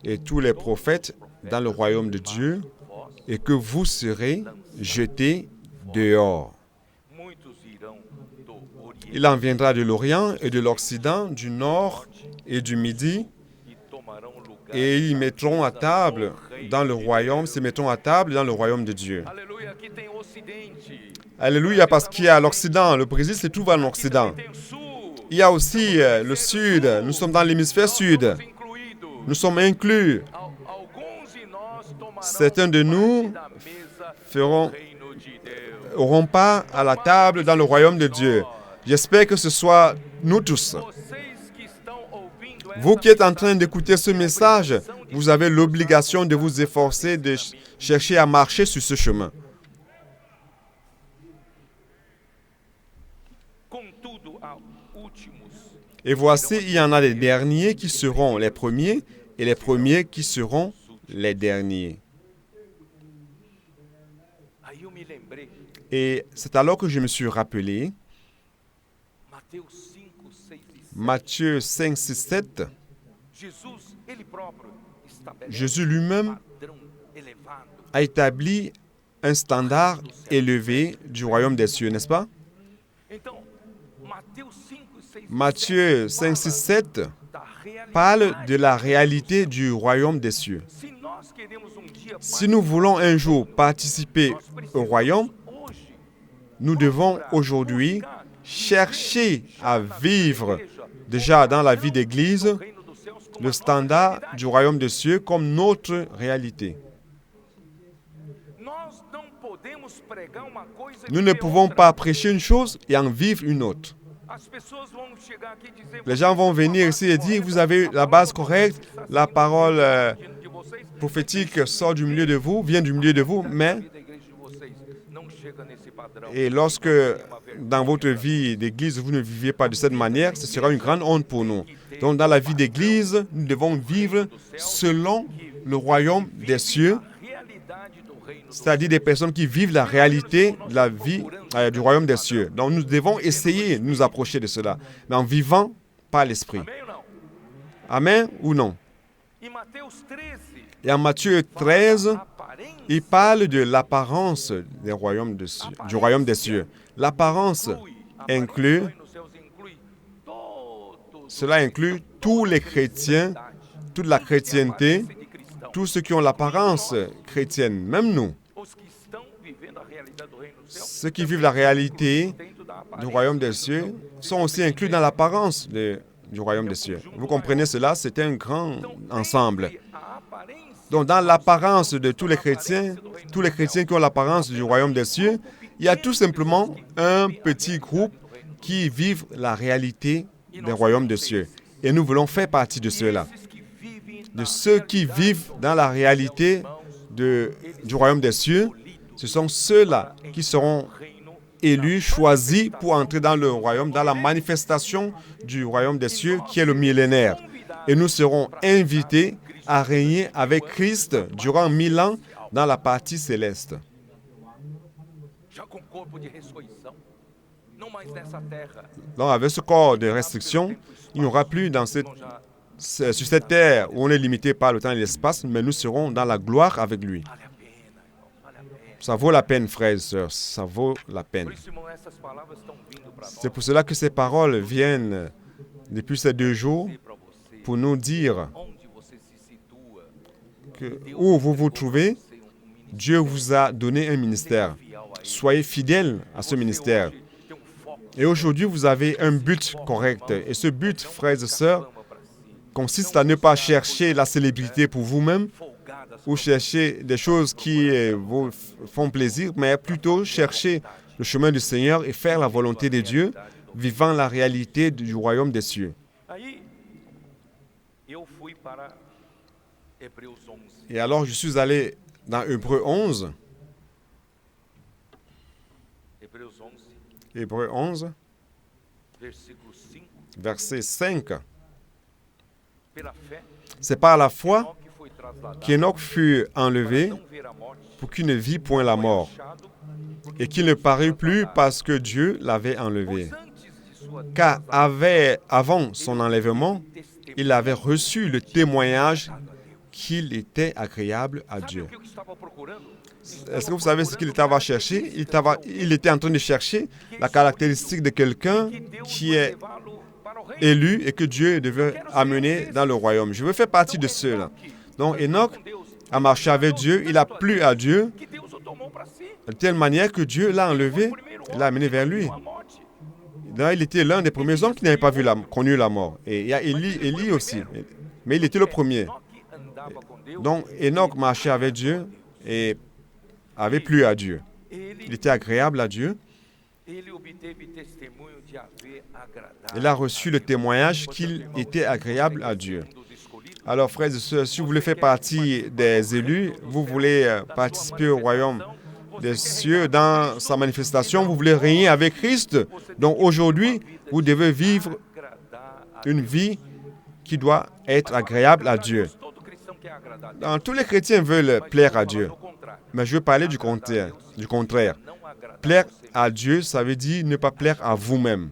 [SPEAKER 1] et tous les prophètes dans le royaume de Dieu et que vous serez jetés dehors. Il en viendra de l'Orient et de l'Occident, du Nord et du Midi, et ils mettront à table dans le royaume, se mettront à table dans le royaume de Dieu.
[SPEAKER 3] Aleluia, aqui tem Ocidente.
[SPEAKER 1] Alléluia, parce qu'il y a l'Occident. Le Brésil se trouve en Occident.
[SPEAKER 3] Tem o Sul.
[SPEAKER 1] Il y a aussi le Sud. Nous sommes dans l'hémisphère Sud.
[SPEAKER 3] Incluídos.
[SPEAKER 1] Nous sommes inclus.
[SPEAKER 3] Alguns de nós tomarão
[SPEAKER 1] Certains de nous
[SPEAKER 3] da mesa
[SPEAKER 1] feront,
[SPEAKER 3] do reino de Deus.
[SPEAKER 1] auront pas à la table dans le royaume de Dieu. J'espère que ce soit nous tous.
[SPEAKER 3] Vocês que estão ouvindo
[SPEAKER 1] Vous
[SPEAKER 3] essa
[SPEAKER 1] qui êtes en train d'écouter ce message, vous avez l'obligation de vous efforcer de chercher à marcher sur ce chemin.
[SPEAKER 3] contudo há últimos.
[SPEAKER 1] Et voici, il y en a des derniers qui seront les premiers et les premiers qui seront les derniers.
[SPEAKER 3] Aí eu me lembrei,
[SPEAKER 1] Et c'est alors que je me suis rappelé,
[SPEAKER 3] Mateus 5, 6 e 7.
[SPEAKER 1] Matthieu 5, 6, 7,
[SPEAKER 3] Jesus, ele próprio, estabelece
[SPEAKER 1] Jésus lui-même
[SPEAKER 3] padrão elevado.
[SPEAKER 1] a établi un standard élevé du royaume des cieux, n'est-ce pas?
[SPEAKER 3] Então, Mateus 5, 6 e
[SPEAKER 1] Matthieu 5, 6, 7
[SPEAKER 3] da realidade.
[SPEAKER 1] parle de la réalité du royaume des cieux.
[SPEAKER 3] Se nós queremos dia
[SPEAKER 1] Si nous voulons un jour participer au royaume,
[SPEAKER 3] hoje
[SPEAKER 1] nous devons aujourd'hui chercher à vivre déjà dans la vie d'église
[SPEAKER 3] reino dos céus como
[SPEAKER 1] le standard du royaume des cieux comme notre réalité.
[SPEAKER 3] nós não podemos pregar uma coisa e
[SPEAKER 1] Nous ne
[SPEAKER 3] viver
[SPEAKER 1] pouvons
[SPEAKER 3] outra.
[SPEAKER 1] pas prêcher une chose et en vivre une autre.
[SPEAKER 3] As pessoas vão chegar aqui e dizer,
[SPEAKER 1] Les gens vont venir ici et dire, vous avez la base correcte, la parole
[SPEAKER 3] de vocês,
[SPEAKER 1] prophétique sort du milieu de vous, vient du milieu de vous, mais
[SPEAKER 3] a vida da igreja de vocês não chega nesse padrão.
[SPEAKER 1] et lorsque dans votre vie d'église, vous ne vivez pas de cette manière, ce sera une grande honte pour nous. Donc dans la vie d'église, nous devons vivre selon le royaume des cieux,
[SPEAKER 3] Realidade do reino do
[SPEAKER 1] c'est-à-dire des personnes qui vivent la réalité de la vie du royaume des cieux. Donc nous devons essayer de nous approcher de cela, mais en vivant par l'esprit.
[SPEAKER 3] Amém ou não?
[SPEAKER 1] Amen ou non?
[SPEAKER 3] Em Mateus 13,
[SPEAKER 1] Et en Matthieu 13,
[SPEAKER 3] aparência
[SPEAKER 1] il parle de l'apparence du royaume des cieux. L'apparence inclut,
[SPEAKER 3] nos céus inclui todos
[SPEAKER 1] cela inclut tous les chrétiens, toute la chrétienté,
[SPEAKER 3] de cristãos,
[SPEAKER 1] tous ceux qui ont l'apparence chrétienne, même nous,
[SPEAKER 3] os que estão vivendo a realidade do reino do céu,
[SPEAKER 1] ceux qui vivent la réalité
[SPEAKER 3] dentro da
[SPEAKER 1] du
[SPEAKER 3] aparência.
[SPEAKER 1] royaume des cieux, sont aussi inclus dans l'apparence du royaume des cieux. Vous comprenez cela? C'est un grand ensemble.
[SPEAKER 3] A aparência
[SPEAKER 1] Donc dans l'apparence de tous les chrétiens qui ont l'apparence du royaume des cieux, il y a tout simplement un petit groupe qui vivent la réalité des royaumes des cieux. Et nous voulons faire partie de ceux-là,
[SPEAKER 3] esses que vivem
[SPEAKER 1] de ceux qui vivent dans la réalité du royaume des cieux. Ce sont ceux-là qui seront
[SPEAKER 3] reino
[SPEAKER 1] élus, choisis pour entrer dans le royaume, dans la manifestation du royaume des cieux qui est le millénaire. Et nous serons invités à régner avec Christ durant 1000 ans dans la partie céleste.
[SPEAKER 3] já com corpo de ressurreição, não mais nessa terra.
[SPEAKER 1] Donc avec ce corps de restriction, il n'y aura plus sur cette terre où on est limité par le temps et l'espace, mais nous serons dans la gloire avec lui.
[SPEAKER 3] Vale a pena, irmão, vale a pena.
[SPEAKER 1] Ça vaut la peine, frères et sœurs, ça vaut la peine.
[SPEAKER 3] Por isso, irmão, essas palavras estão vindo para nós,
[SPEAKER 1] C'est pour cela que ces paroles viennent depuis ces 2 jours
[SPEAKER 3] para você,
[SPEAKER 1] pour nous dire
[SPEAKER 3] onde você se situa.
[SPEAKER 1] que où vous vous trouvez, Dieu vous a donné un ministère. Soyez fidèles à ce ministère.
[SPEAKER 3] Tem foco,
[SPEAKER 1] Et aujourd'hui, vous avez un but correct. Et ce but, frères et sœurs,
[SPEAKER 3] fama para si,
[SPEAKER 1] consiste à ne pas chercher la célébrité pour vous-même
[SPEAKER 3] folgadas
[SPEAKER 1] ou chercher des choses qui vous font plaisir, mais plutôt chercher le chemin du Seigneur et faire la volonté de Dieu, vivant la réalité du royaume des cieux.
[SPEAKER 3] Aí, eu fui para Hebreus 11.
[SPEAKER 1] Et alors, je suis allé dans Hébreux 11.
[SPEAKER 3] Hebreus 11,
[SPEAKER 1] Hébreux 11,
[SPEAKER 3] versículo 5.
[SPEAKER 1] verset 5.
[SPEAKER 3] Pela fé,
[SPEAKER 1] C'est par la foi
[SPEAKER 3] Enoque foi trasladado
[SPEAKER 1] qu'Enoch fut
[SPEAKER 3] para
[SPEAKER 1] enlevé
[SPEAKER 3] não ver a morte,
[SPEAKER 1] pour qu'il ne vit point la mort,
[SPEAKER 3] achado,
[SPEAKER 1] et qu'il ne parut plus parce que Dieu l'avait enlevé.
[SPEAKER 3] pois antes de sua
[SPEAKER 1] Car avant son enlèvement, il avait reçu le témoignage qu'il était agréable à
[SPEAKER 3] Sabe
[SPEAKER 1] Dieu.
[SPEAKER 3] o que eu estava procurando?
[SPEAKER 1] Est-ce que vous savez ce qu'il estava chercher? Il était en train de chercher la caractéristique de quelqu'un
[SPEAKER 3] Que Deus
[SPEAKER 1] qui
[SPEAKER 3] vai
[SPEAKER 1] est
[SPEAKER 3] levá-lo para o reino.
[SPEAKER 1] élu et que Dieu devait amener dans le royaume. Je veux faire partie de ceux-là. Donc Enoch a marché avec Dieu, il a plu à Dieu
[SPEAKER 3] Que Deus o tomou para si.
[SPEAKER 1] de telle manière que Dieu l'a enlevé et l'a amené vers lui.
[SPEAKER 3] A morte.
[SPEAKER 1] Donc, il était l'un des premiers hommes qui n'avait pas connu la mort. Et il y a Élie aussi. Mais il était le premier.
[SPEAKER 3] Enoque andava com Deus.
[SPEAKER 1] Donc Enoch marchait avec Dieu et avait plu à Dieu. Il
[SPEAKER 3] Ele,
[SPEAKER 1] était agréable à Dieu.
[SPEAKER 3] ele obteve testemunho de haver agradado.
[SPEAKER 1] Il a reçu le témoignage qu'il était agréable à Dieu. Alors, frères et sœurs, si vous voulez faire partie des élus, vous voulez participer au royaume des cieux dans sa manifestation, vous voulez régner avec Christ. Donc aujourd'hui, vous devez vivre une vie qui doit être agréable à Dieu.
[SPEAKER 3] Todo cristão quer agradar a Deus.
[SPEAKER 1] Donc, tous les chrétiens veulent plaire à Dieu.
[SPEAKER 3] Ao contrário,
[SPEAKER 1] Mais je veux parler du contraire.
[SPEAKER 3] não agradar
[SPEAKER 1] Plaire
[SPEAKER 3] você.
[SPEAKER 1] à Dieu, ça veut dire ne pas plaire à vous-même.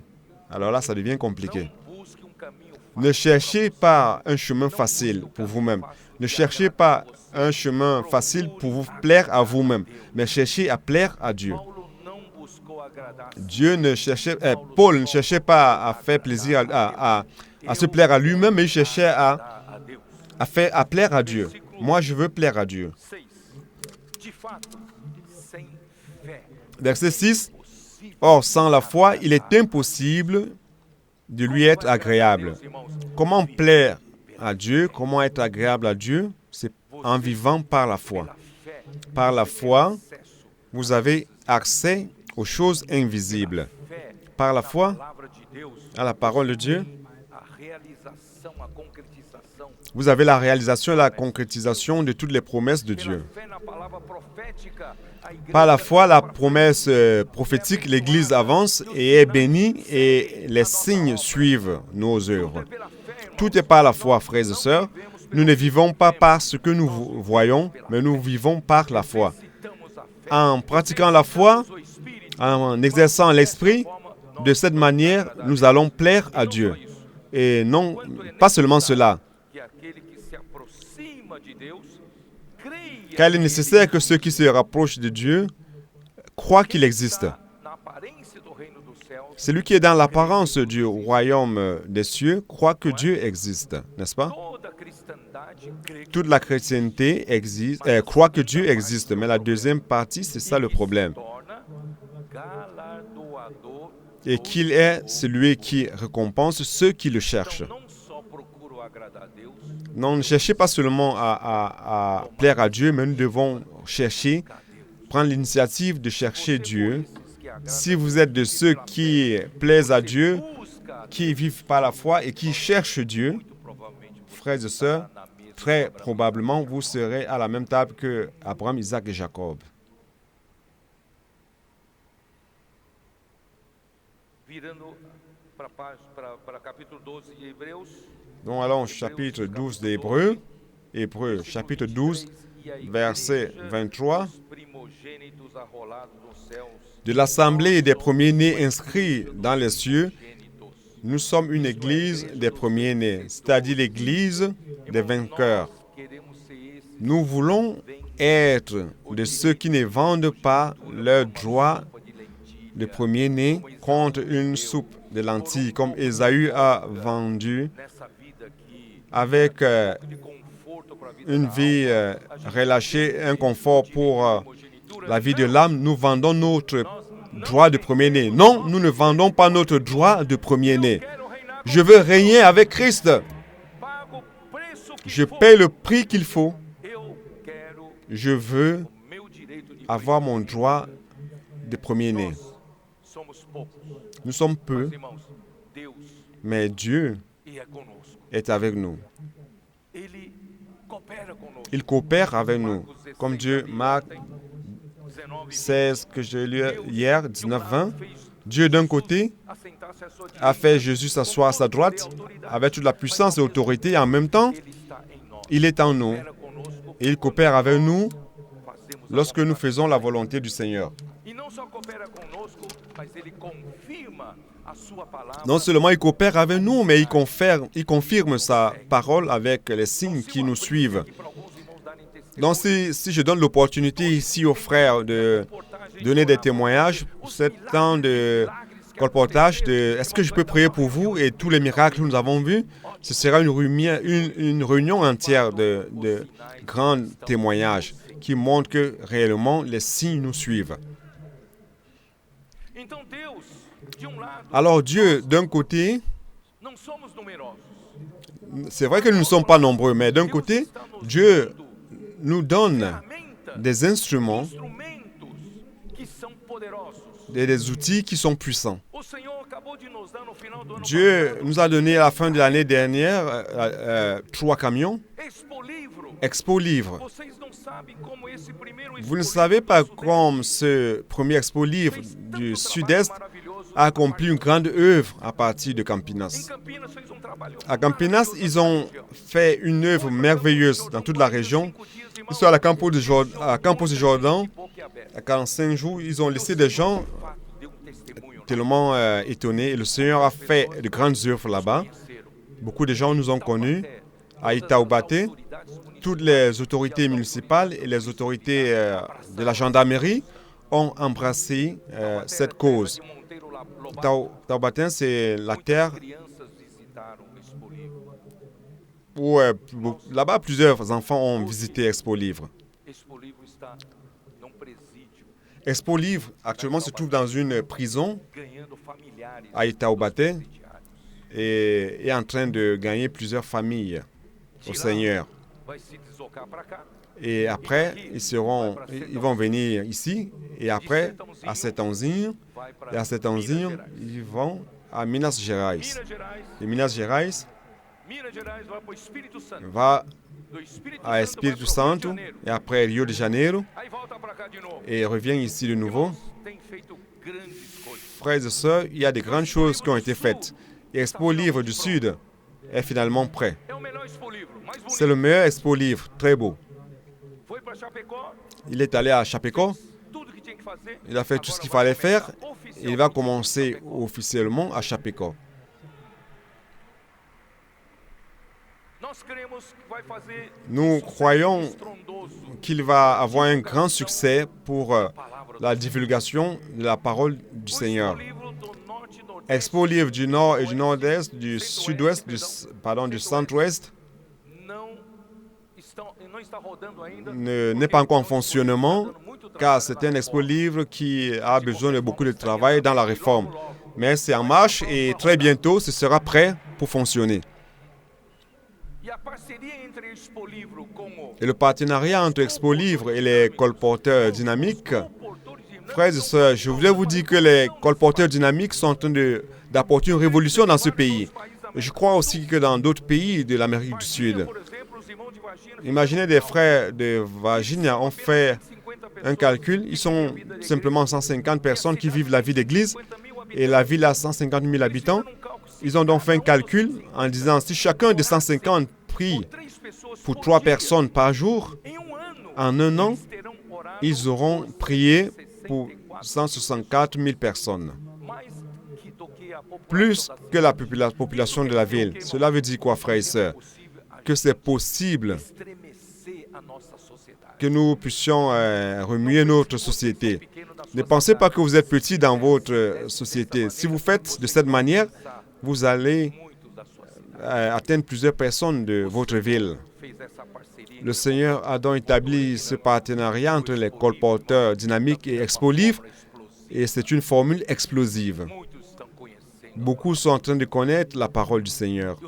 [SPEAKER 1] Alors là, ça devient compliqué.
[SPEAKER 3] Não busque caminho
[SPEAKER 1] Ne cherchez pas un chemin facile pour vous-même. Ne cherchez pas un chemin facile pour vous plaire à vous-même, mais cherchez à plaire à Dieu.
[SPEAKER 3] Paulo não buscou agradar
[SPEAKER 1] Paul ne cherchait pas à faire plaisir, à se plaire à lui-même, mais il cherchait
[SPEAKER 3] a Deus.
[SPEAKER 1] à plaire à Dieu. Moi, je veux plaire à Dieu.
[SPEAKER 3] 6. De fato, sem fé,
[SPEAKER 1] Verset 6. Or, sans la foi, il est impossible de lui être agréable.
[SPEAKER 3] Deus, irmãos,
[SPEAKER 1] Comment plaire à Dieu, comment être agréable à Dieu? C'est en vivant par la foi.
[SPEAKER 3] pela fé,
[SPEAKER 1] Par la foi,
[SPEAKER 3] acesso,
[SPEAKER 1] vous avez accès aux choses invisibles.
[SPEAKER 3] fé
[SPEAKER 1] Par la
[SPEAKER 3] na
[SPEAKER 1] foi,
[SPEAKER 3] palavra de Deus,
[SPEAKER 1] à la parole de Dieu,
[SPEAKER 3] a realização, a concretização.
[SPEAKER 1] vous avez la réalisation et la concrétisation de toutes les promesses de Dieu.
[SPEAKER 3] Pela fé na palavra profética, a igreja
[SPEAKER 1] Par la foi, la promesse prophétique, l'Église avance et est bénie et les signes suivent nos œuvres.
[SPEAKER 3] pela fé, irmãos,
[SPEAKER 1] Tout est par la foi, frères et sœurs. Nous ne vivons pas par ce que nous voyons, mais nous vivons par la foi.
[SPEAKER 3] citamos a fé,
[SPEAKER 1] En pratiquant la foi,
[SPEAKER 3] o Espírito,
[SPEAKER 1] en exerçant l'esprit, de cette manière, nous allons plaire à Dieu. Et non, pas seulement cela,
[SPEAKER 3] que aquele que se aproxima de Deus, creia
[SPEAKER 1] car il est nécessaire que ceux qui se rapprochent de Dieu croient qu'il existe.
[SPEAKER 3] na aparência do reino dos céus,
[SPEAKER 1] Celui qui est dans l'apparence du royaume des cieux croit que Dieu existe, n'est-ce pas?
[SPEAKER 3] toda a cristandade crê que
[SPEAKER 1] Toute la chrétienté croit que Dieu existe, mais la deuxième partie, c'est ça le problème.
[SPEAKER 3] torna galardoador.
[SPEAKER 1] Et qu'il est celui qui récompense ceux qui le cherchent.
[SPEAKER 3] Não só procuro agradar a Deus,
[SPEAKER 1] Non, ne cherchez pas seulement à plaire à Dieu, mais nous devons chercher, prendre l'initiative de chercher Dieu.
[SPEAKER 3] esses que agradam,
[SPEAKER 1] Si vous êtes de ceux qui plaisent à Dieu,
[SPEAKER 3] busca,
[SPEAKER 1] qui vivent par la foi et qui cherchent Dieu,
[SPEAKER 3] muito provavelmente você
[SPEAKER 1] frères et sœurs,
[SPEAKER 3] na mesa
[SPEAKER 1] très probablement vous serez à la même table que Abraham, Isaac et Jacob.
[SPEAKER 3] virando para capítulo 12 de Hebreus.
[SPEAKER 1] Donc allons au chapitre 12 d'Hébreux. Hébreux, chapitre 12, verset 23.
[SPEAKER 3] Primogênitos arrolados nos céus,
[SPEAKER 1] De l'assemblée des premiers-nés inscrits dans les cieux,
[SPEAKER 3] gênitos.
[SPEAKER 1] nous sommes une église des premiers-nés, c'est-à-dire l'église des vainqueurs.
[SPEAKER 3] Queremos ser esses
[SPEAKER 1] Nous voulons être de ceux qui ne vendent pas leur droit
[SPEAKER 3] de lentilha,
[SPEAKER 1] de premier-né contre une soupe de lentilles, comme Ésaü a vendu
[SPEAKER 3] nessa vida aqui,
[SPEAKER 1] avec
[SPEAKER 3] de conforto para a vida
[SPEAKER 1] une
[SPEAKER 3] da
[SPEAKER 1] vie relâchée, un confort pour la vie de l'âme. Nous vendons notre droit de premier-né. Non, nous ne vendons pas notre droit de premier-né.
[SPEAKER 3] Quero reinar,
[SPEAKER 1] Je veux régner avec Christ.
[SPEAKER 3] pago o preço que
[SPEAKER 1] Je
[SPEAKER 3] for.
[SPEAKER 1] paie le prix qu'il faut.
[SPEAKER 3] Eu quero
[SPEAKER 1] Je veux
[SPEAKER 3] o meu direito de
[SPEAKER 1] avoir mon droit de premier-né.
[SPEAKER 3] Nós somos poucos,
[SPEAKER 1] Nous sommes peu,
[SPEAKER 3] irmãos. Deus
[SPEAKER 1] mais Dieu
[SPEAKER 3] é conosco.
[SPEAKER 1] est avec nous.
[SPEAKER 3] Ele coopera conosco.
[SPEAKER 1] Il coopère avec nous. Comme Dieu, Marc
[SPEAKER 3] 19,
[SPEAKER 1] 16, que j'ai lu hier, 19, 20, Dieu, d'un côté,
[SPEAKER 3] assentasse à sua
[SPEAKER 1] a
[SPEAKER 3] direita,
[SPEAKER 1] fait Jésus s'asseoir à sa droite avec toute la puissance et l'autorité, et en même temps,
[SPEAKER 3] ele está em nós.
[SPEAKER 1] il est en nous
[SPEAKER 3] Opera conosco
[SPEAKER 1] et il coopère avec nous
[SPEAKER 3] fazemos a
[SPEAKER 1] lorsque nous
[SPEAKER 3] vontade.
[SPEAKER 1] faisons la volonté du Seigneur.
[SPEAKER 3] E não só coopera conosco, mas ele confirma a sua palavra.
[SPEAKER 1] Non seulement il coopère avec nous, mais il confirme sa parole avec les signes qui nous suivent.
[SPEAKER 3] Que para alguns irmãos darem testemunho,
[SPEAKER 1] Donc si je donne l'opportunité ici aux frères de donner des témoignages, ce temps de colportage, est-ce que je peux prier pour vous et tous les miracles que nous avons vus, ce sera une réunion entière de grands témoignages qui montrent que réellement les signes nous suivent.
[SPEAKER 3] então Deus, de lado,
[SPEAKER 1] Alors Dieu, d'un côté,
[SPEAKER 3] não somos numerosos.
[SPEAKER 1] c'est vrai que nous ne sommes pas nombreux, mais d'un côté, Dieu nous donne
[SPEAKER 3] Ferramentas,
[SPEAKER 1] des instruments,
[SPEAKER 3] instrumentos que são poderosos.
[SPEAKER 1] des outils qui sont puissants.
[SPEAKER 3] O Senhor acabou de nos dar no final do ano
[SPEAKER 1] Dieu nous a donné à la fin de l'année dernière 3 camions
[SPEAKER 3] Expo Livro.
[SPEAKER 1] Expo Livre.
[SPEAKER 3] Vocês não sabem como esse primeiro
[SPEAKER 1] Vous ne
[SPEAKER 3] Expo
[SPEAKER 1] savez
[SPEAKER 3] Livro
[SPEAKER 1] pas
[SPEAKER 3] do Sudeste
[SPEAKER 1] comme ce premier Expo Livre
[SPEAKER 3] fez tanto
[SPEAKER 1] du
[SPEAKER 3] trabalho
[SPEAKER 1] Sud-Est
[SPEAKER 3] maravilhoso
[SPEAKER 1] a accompli une grande œuvre à partir de
[SPEAKER 3] Em
[SPEAKER 1] Campinas.
[SPEAKER 3] Campinas fez trabalho
[SPEAKER 1] À Campinas,
[SPEAKER 3] maravilhoso
[SPEAKER 1] ils ont
[SPEAKER 3] na região.
[SPEAKER 1] fait une œuvre merveilleuse dans toute la région. Ils sont à la Campus de Jordan. À 45 jours, ils ont laissé des gens tellement étonnés. Et le Seigneur a fait de grandes œuvres là-bas. Beaucoup de gens nous ont connus. À Itaubate, toutes les autorités municipales et les autorités de la gendarmerie ont embrassé cette cause. Taubaté, c'est la terre où là-bas plusieurs enfants ont visité Expo Livre. Expo Livre, actuellement, se trouve dans une prison à Itaubate et est en train de gagner plusieurs familles au Seigneur. Et après, ils vont venir ici. Et après, à Sertãozinho. Et à Sertãozinho, ils vont à Minas Gerais. Et Minas Gerais va à Espírito Santo. Et après, Rio de Janeiro. Et revient ici de nouveau. Frères et sœurs, il y a de grandes choses qui ont été faites. Et Expo Livre du Sud est finalement prêt. C'est le meilleur Expo Livre, très beau. Il est allé à Chapecó. Il a fait tout ce qu'il fallait faire. Il va commencer officiellement à Chapecó. Nous croyons qu'il va avoir un grand succès pour la divulgation de la parole du Seigneur. Expo Livre du Nord et du Nord-Est, du Sud-Ouest, du Centre-Ouest n'est pas encore en fonctionnement car c'est un Expo Livre qui a besoin de beaucoup de travail dans la réforme. Mais c'est en marche et très bientôt ce sera prêt pour fonctionner. Et le partenariat entre Expo Livre et les colporteurs dynamiques, frères et sœurs, je voulais vous dire que les colporteurs dynamiques sont en train d'apporter une révolution dans ce pays. Et je crois aussi que dans d'autres pays de l'Amérique du Sud. Imaginez des frères de Virginia ont fait un calcul. Ils sont simplement 150 personnes qui vivent la vie d'église et la ville a 150 000 habitants. Ils ont donc fait un calcul en disant si chacun de 150 prie pour 3 personnes par jour, en un an, ils auront prié pour 164 000 personnes. Plus que la population de la ville. Cela veut dire quoi, frères et sœurs? Que c'est possible que nous puissions remuer notre société. Ne pensez pas que vous êtes petit dans votre société. Si vous faites de cette manière, vous allez atteindre plusieurs personnes de votre ville. Le Seigneur a donc établi ce partenariat entre les colporteurs dynamiques et Expo Livre et c'est une formule explosive. Beaucoup sont en train de connaître la parole du Seigneur.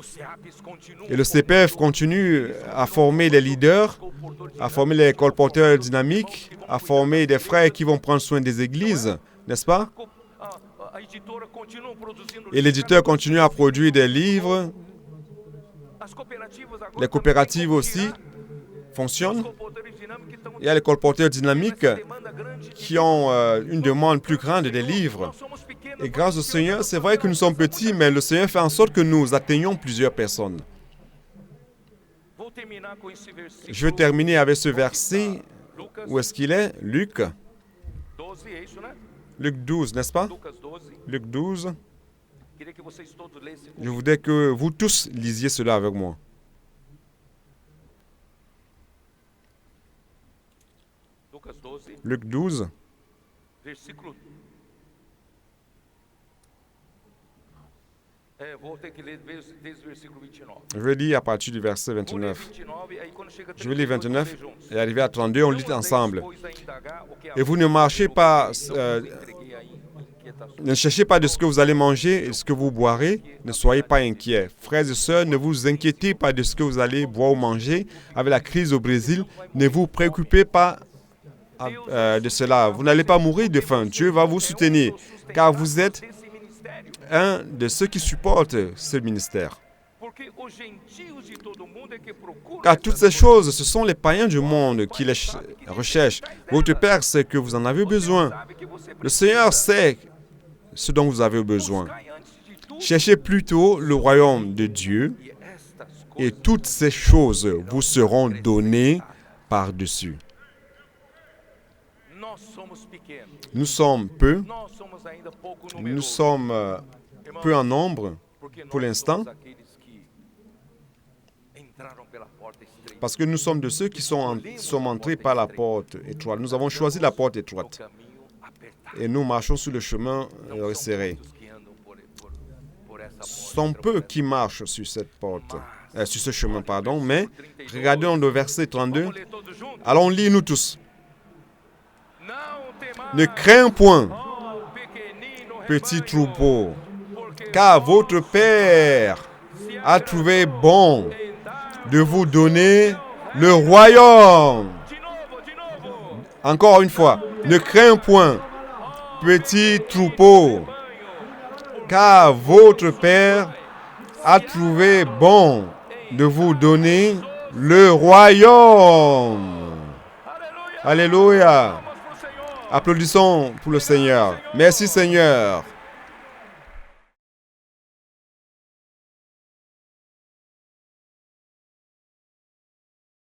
[SPEAKER 1] Et le CPF continue à former des leaders, à former les colporteurs dynamiques, à former des frères qui vont prendre soin des églises, n'est-ce pas? Et l'éditeur continue à produire des livres. Les coopératives aussi fonctionnent. Il y a les colporteurs dynamiques qui ont une demande plus grande des livres. Et grâce au Seigneur, c'est vrai que nous sommes petits, mais le Seigneur fait en sorte que nous atteignons plusieurs personnes. Je vais terminer avec ce verset. Où est-ce qu'il est? Luc. Luc 12, n'est-ce pas? Luc 12. Je voudrais que vous tous lisiez cela avec moi. Luc 12. Je vais lire à partir du verset 29. Je vais lire 29 et arriver à 32, on lit ensemble. Et vous ne marchez pas, ne cherchez pas de ce que vous allez manger et ce que vous boirez, ne soyez pas inquiets. Frères et sœurs, ne vous inquiétez pas de ce que vous allez boire ou manger. Avec la crise au Brésil, ne vous préoccupez pas de cela. Vous n'allez pas mourir de faim. Dieu va vous soutenir, car vous êtes un de ceux qui supportent ce ministère. Car toutes ces choses, ce sont les païens du monde qui les recherchent. Votre Père sait que vous en avez besoin. Le Seigneur sait ce dont vous avez besoin. Cherchez plutôt le royaume de Dieu et toutes ces choses vous seront données par-dessus. Nous sommes peu. Nous sommes peu en nombre pour l'instant, parce que nous sommes de ceux qui sont entrés par la porte étroite. Nous avons choisi la porte étroite et nous marchons sur le chemin resserré. Ce sont peu qui marchent sur cette porte, sur ce chemin, pardon, mais regardons le verset 32. Allons lire nous tous. Ne crains point, petit troupeau, car votre Père a trouvé bon de vous donner le royaume. Encore une fois, ne crains point, petit troupeau, car votre Père a trouvé bon de vous donner le royaume. Alléluia. Applaudissons pour le Seigneur. Merci Seigneur.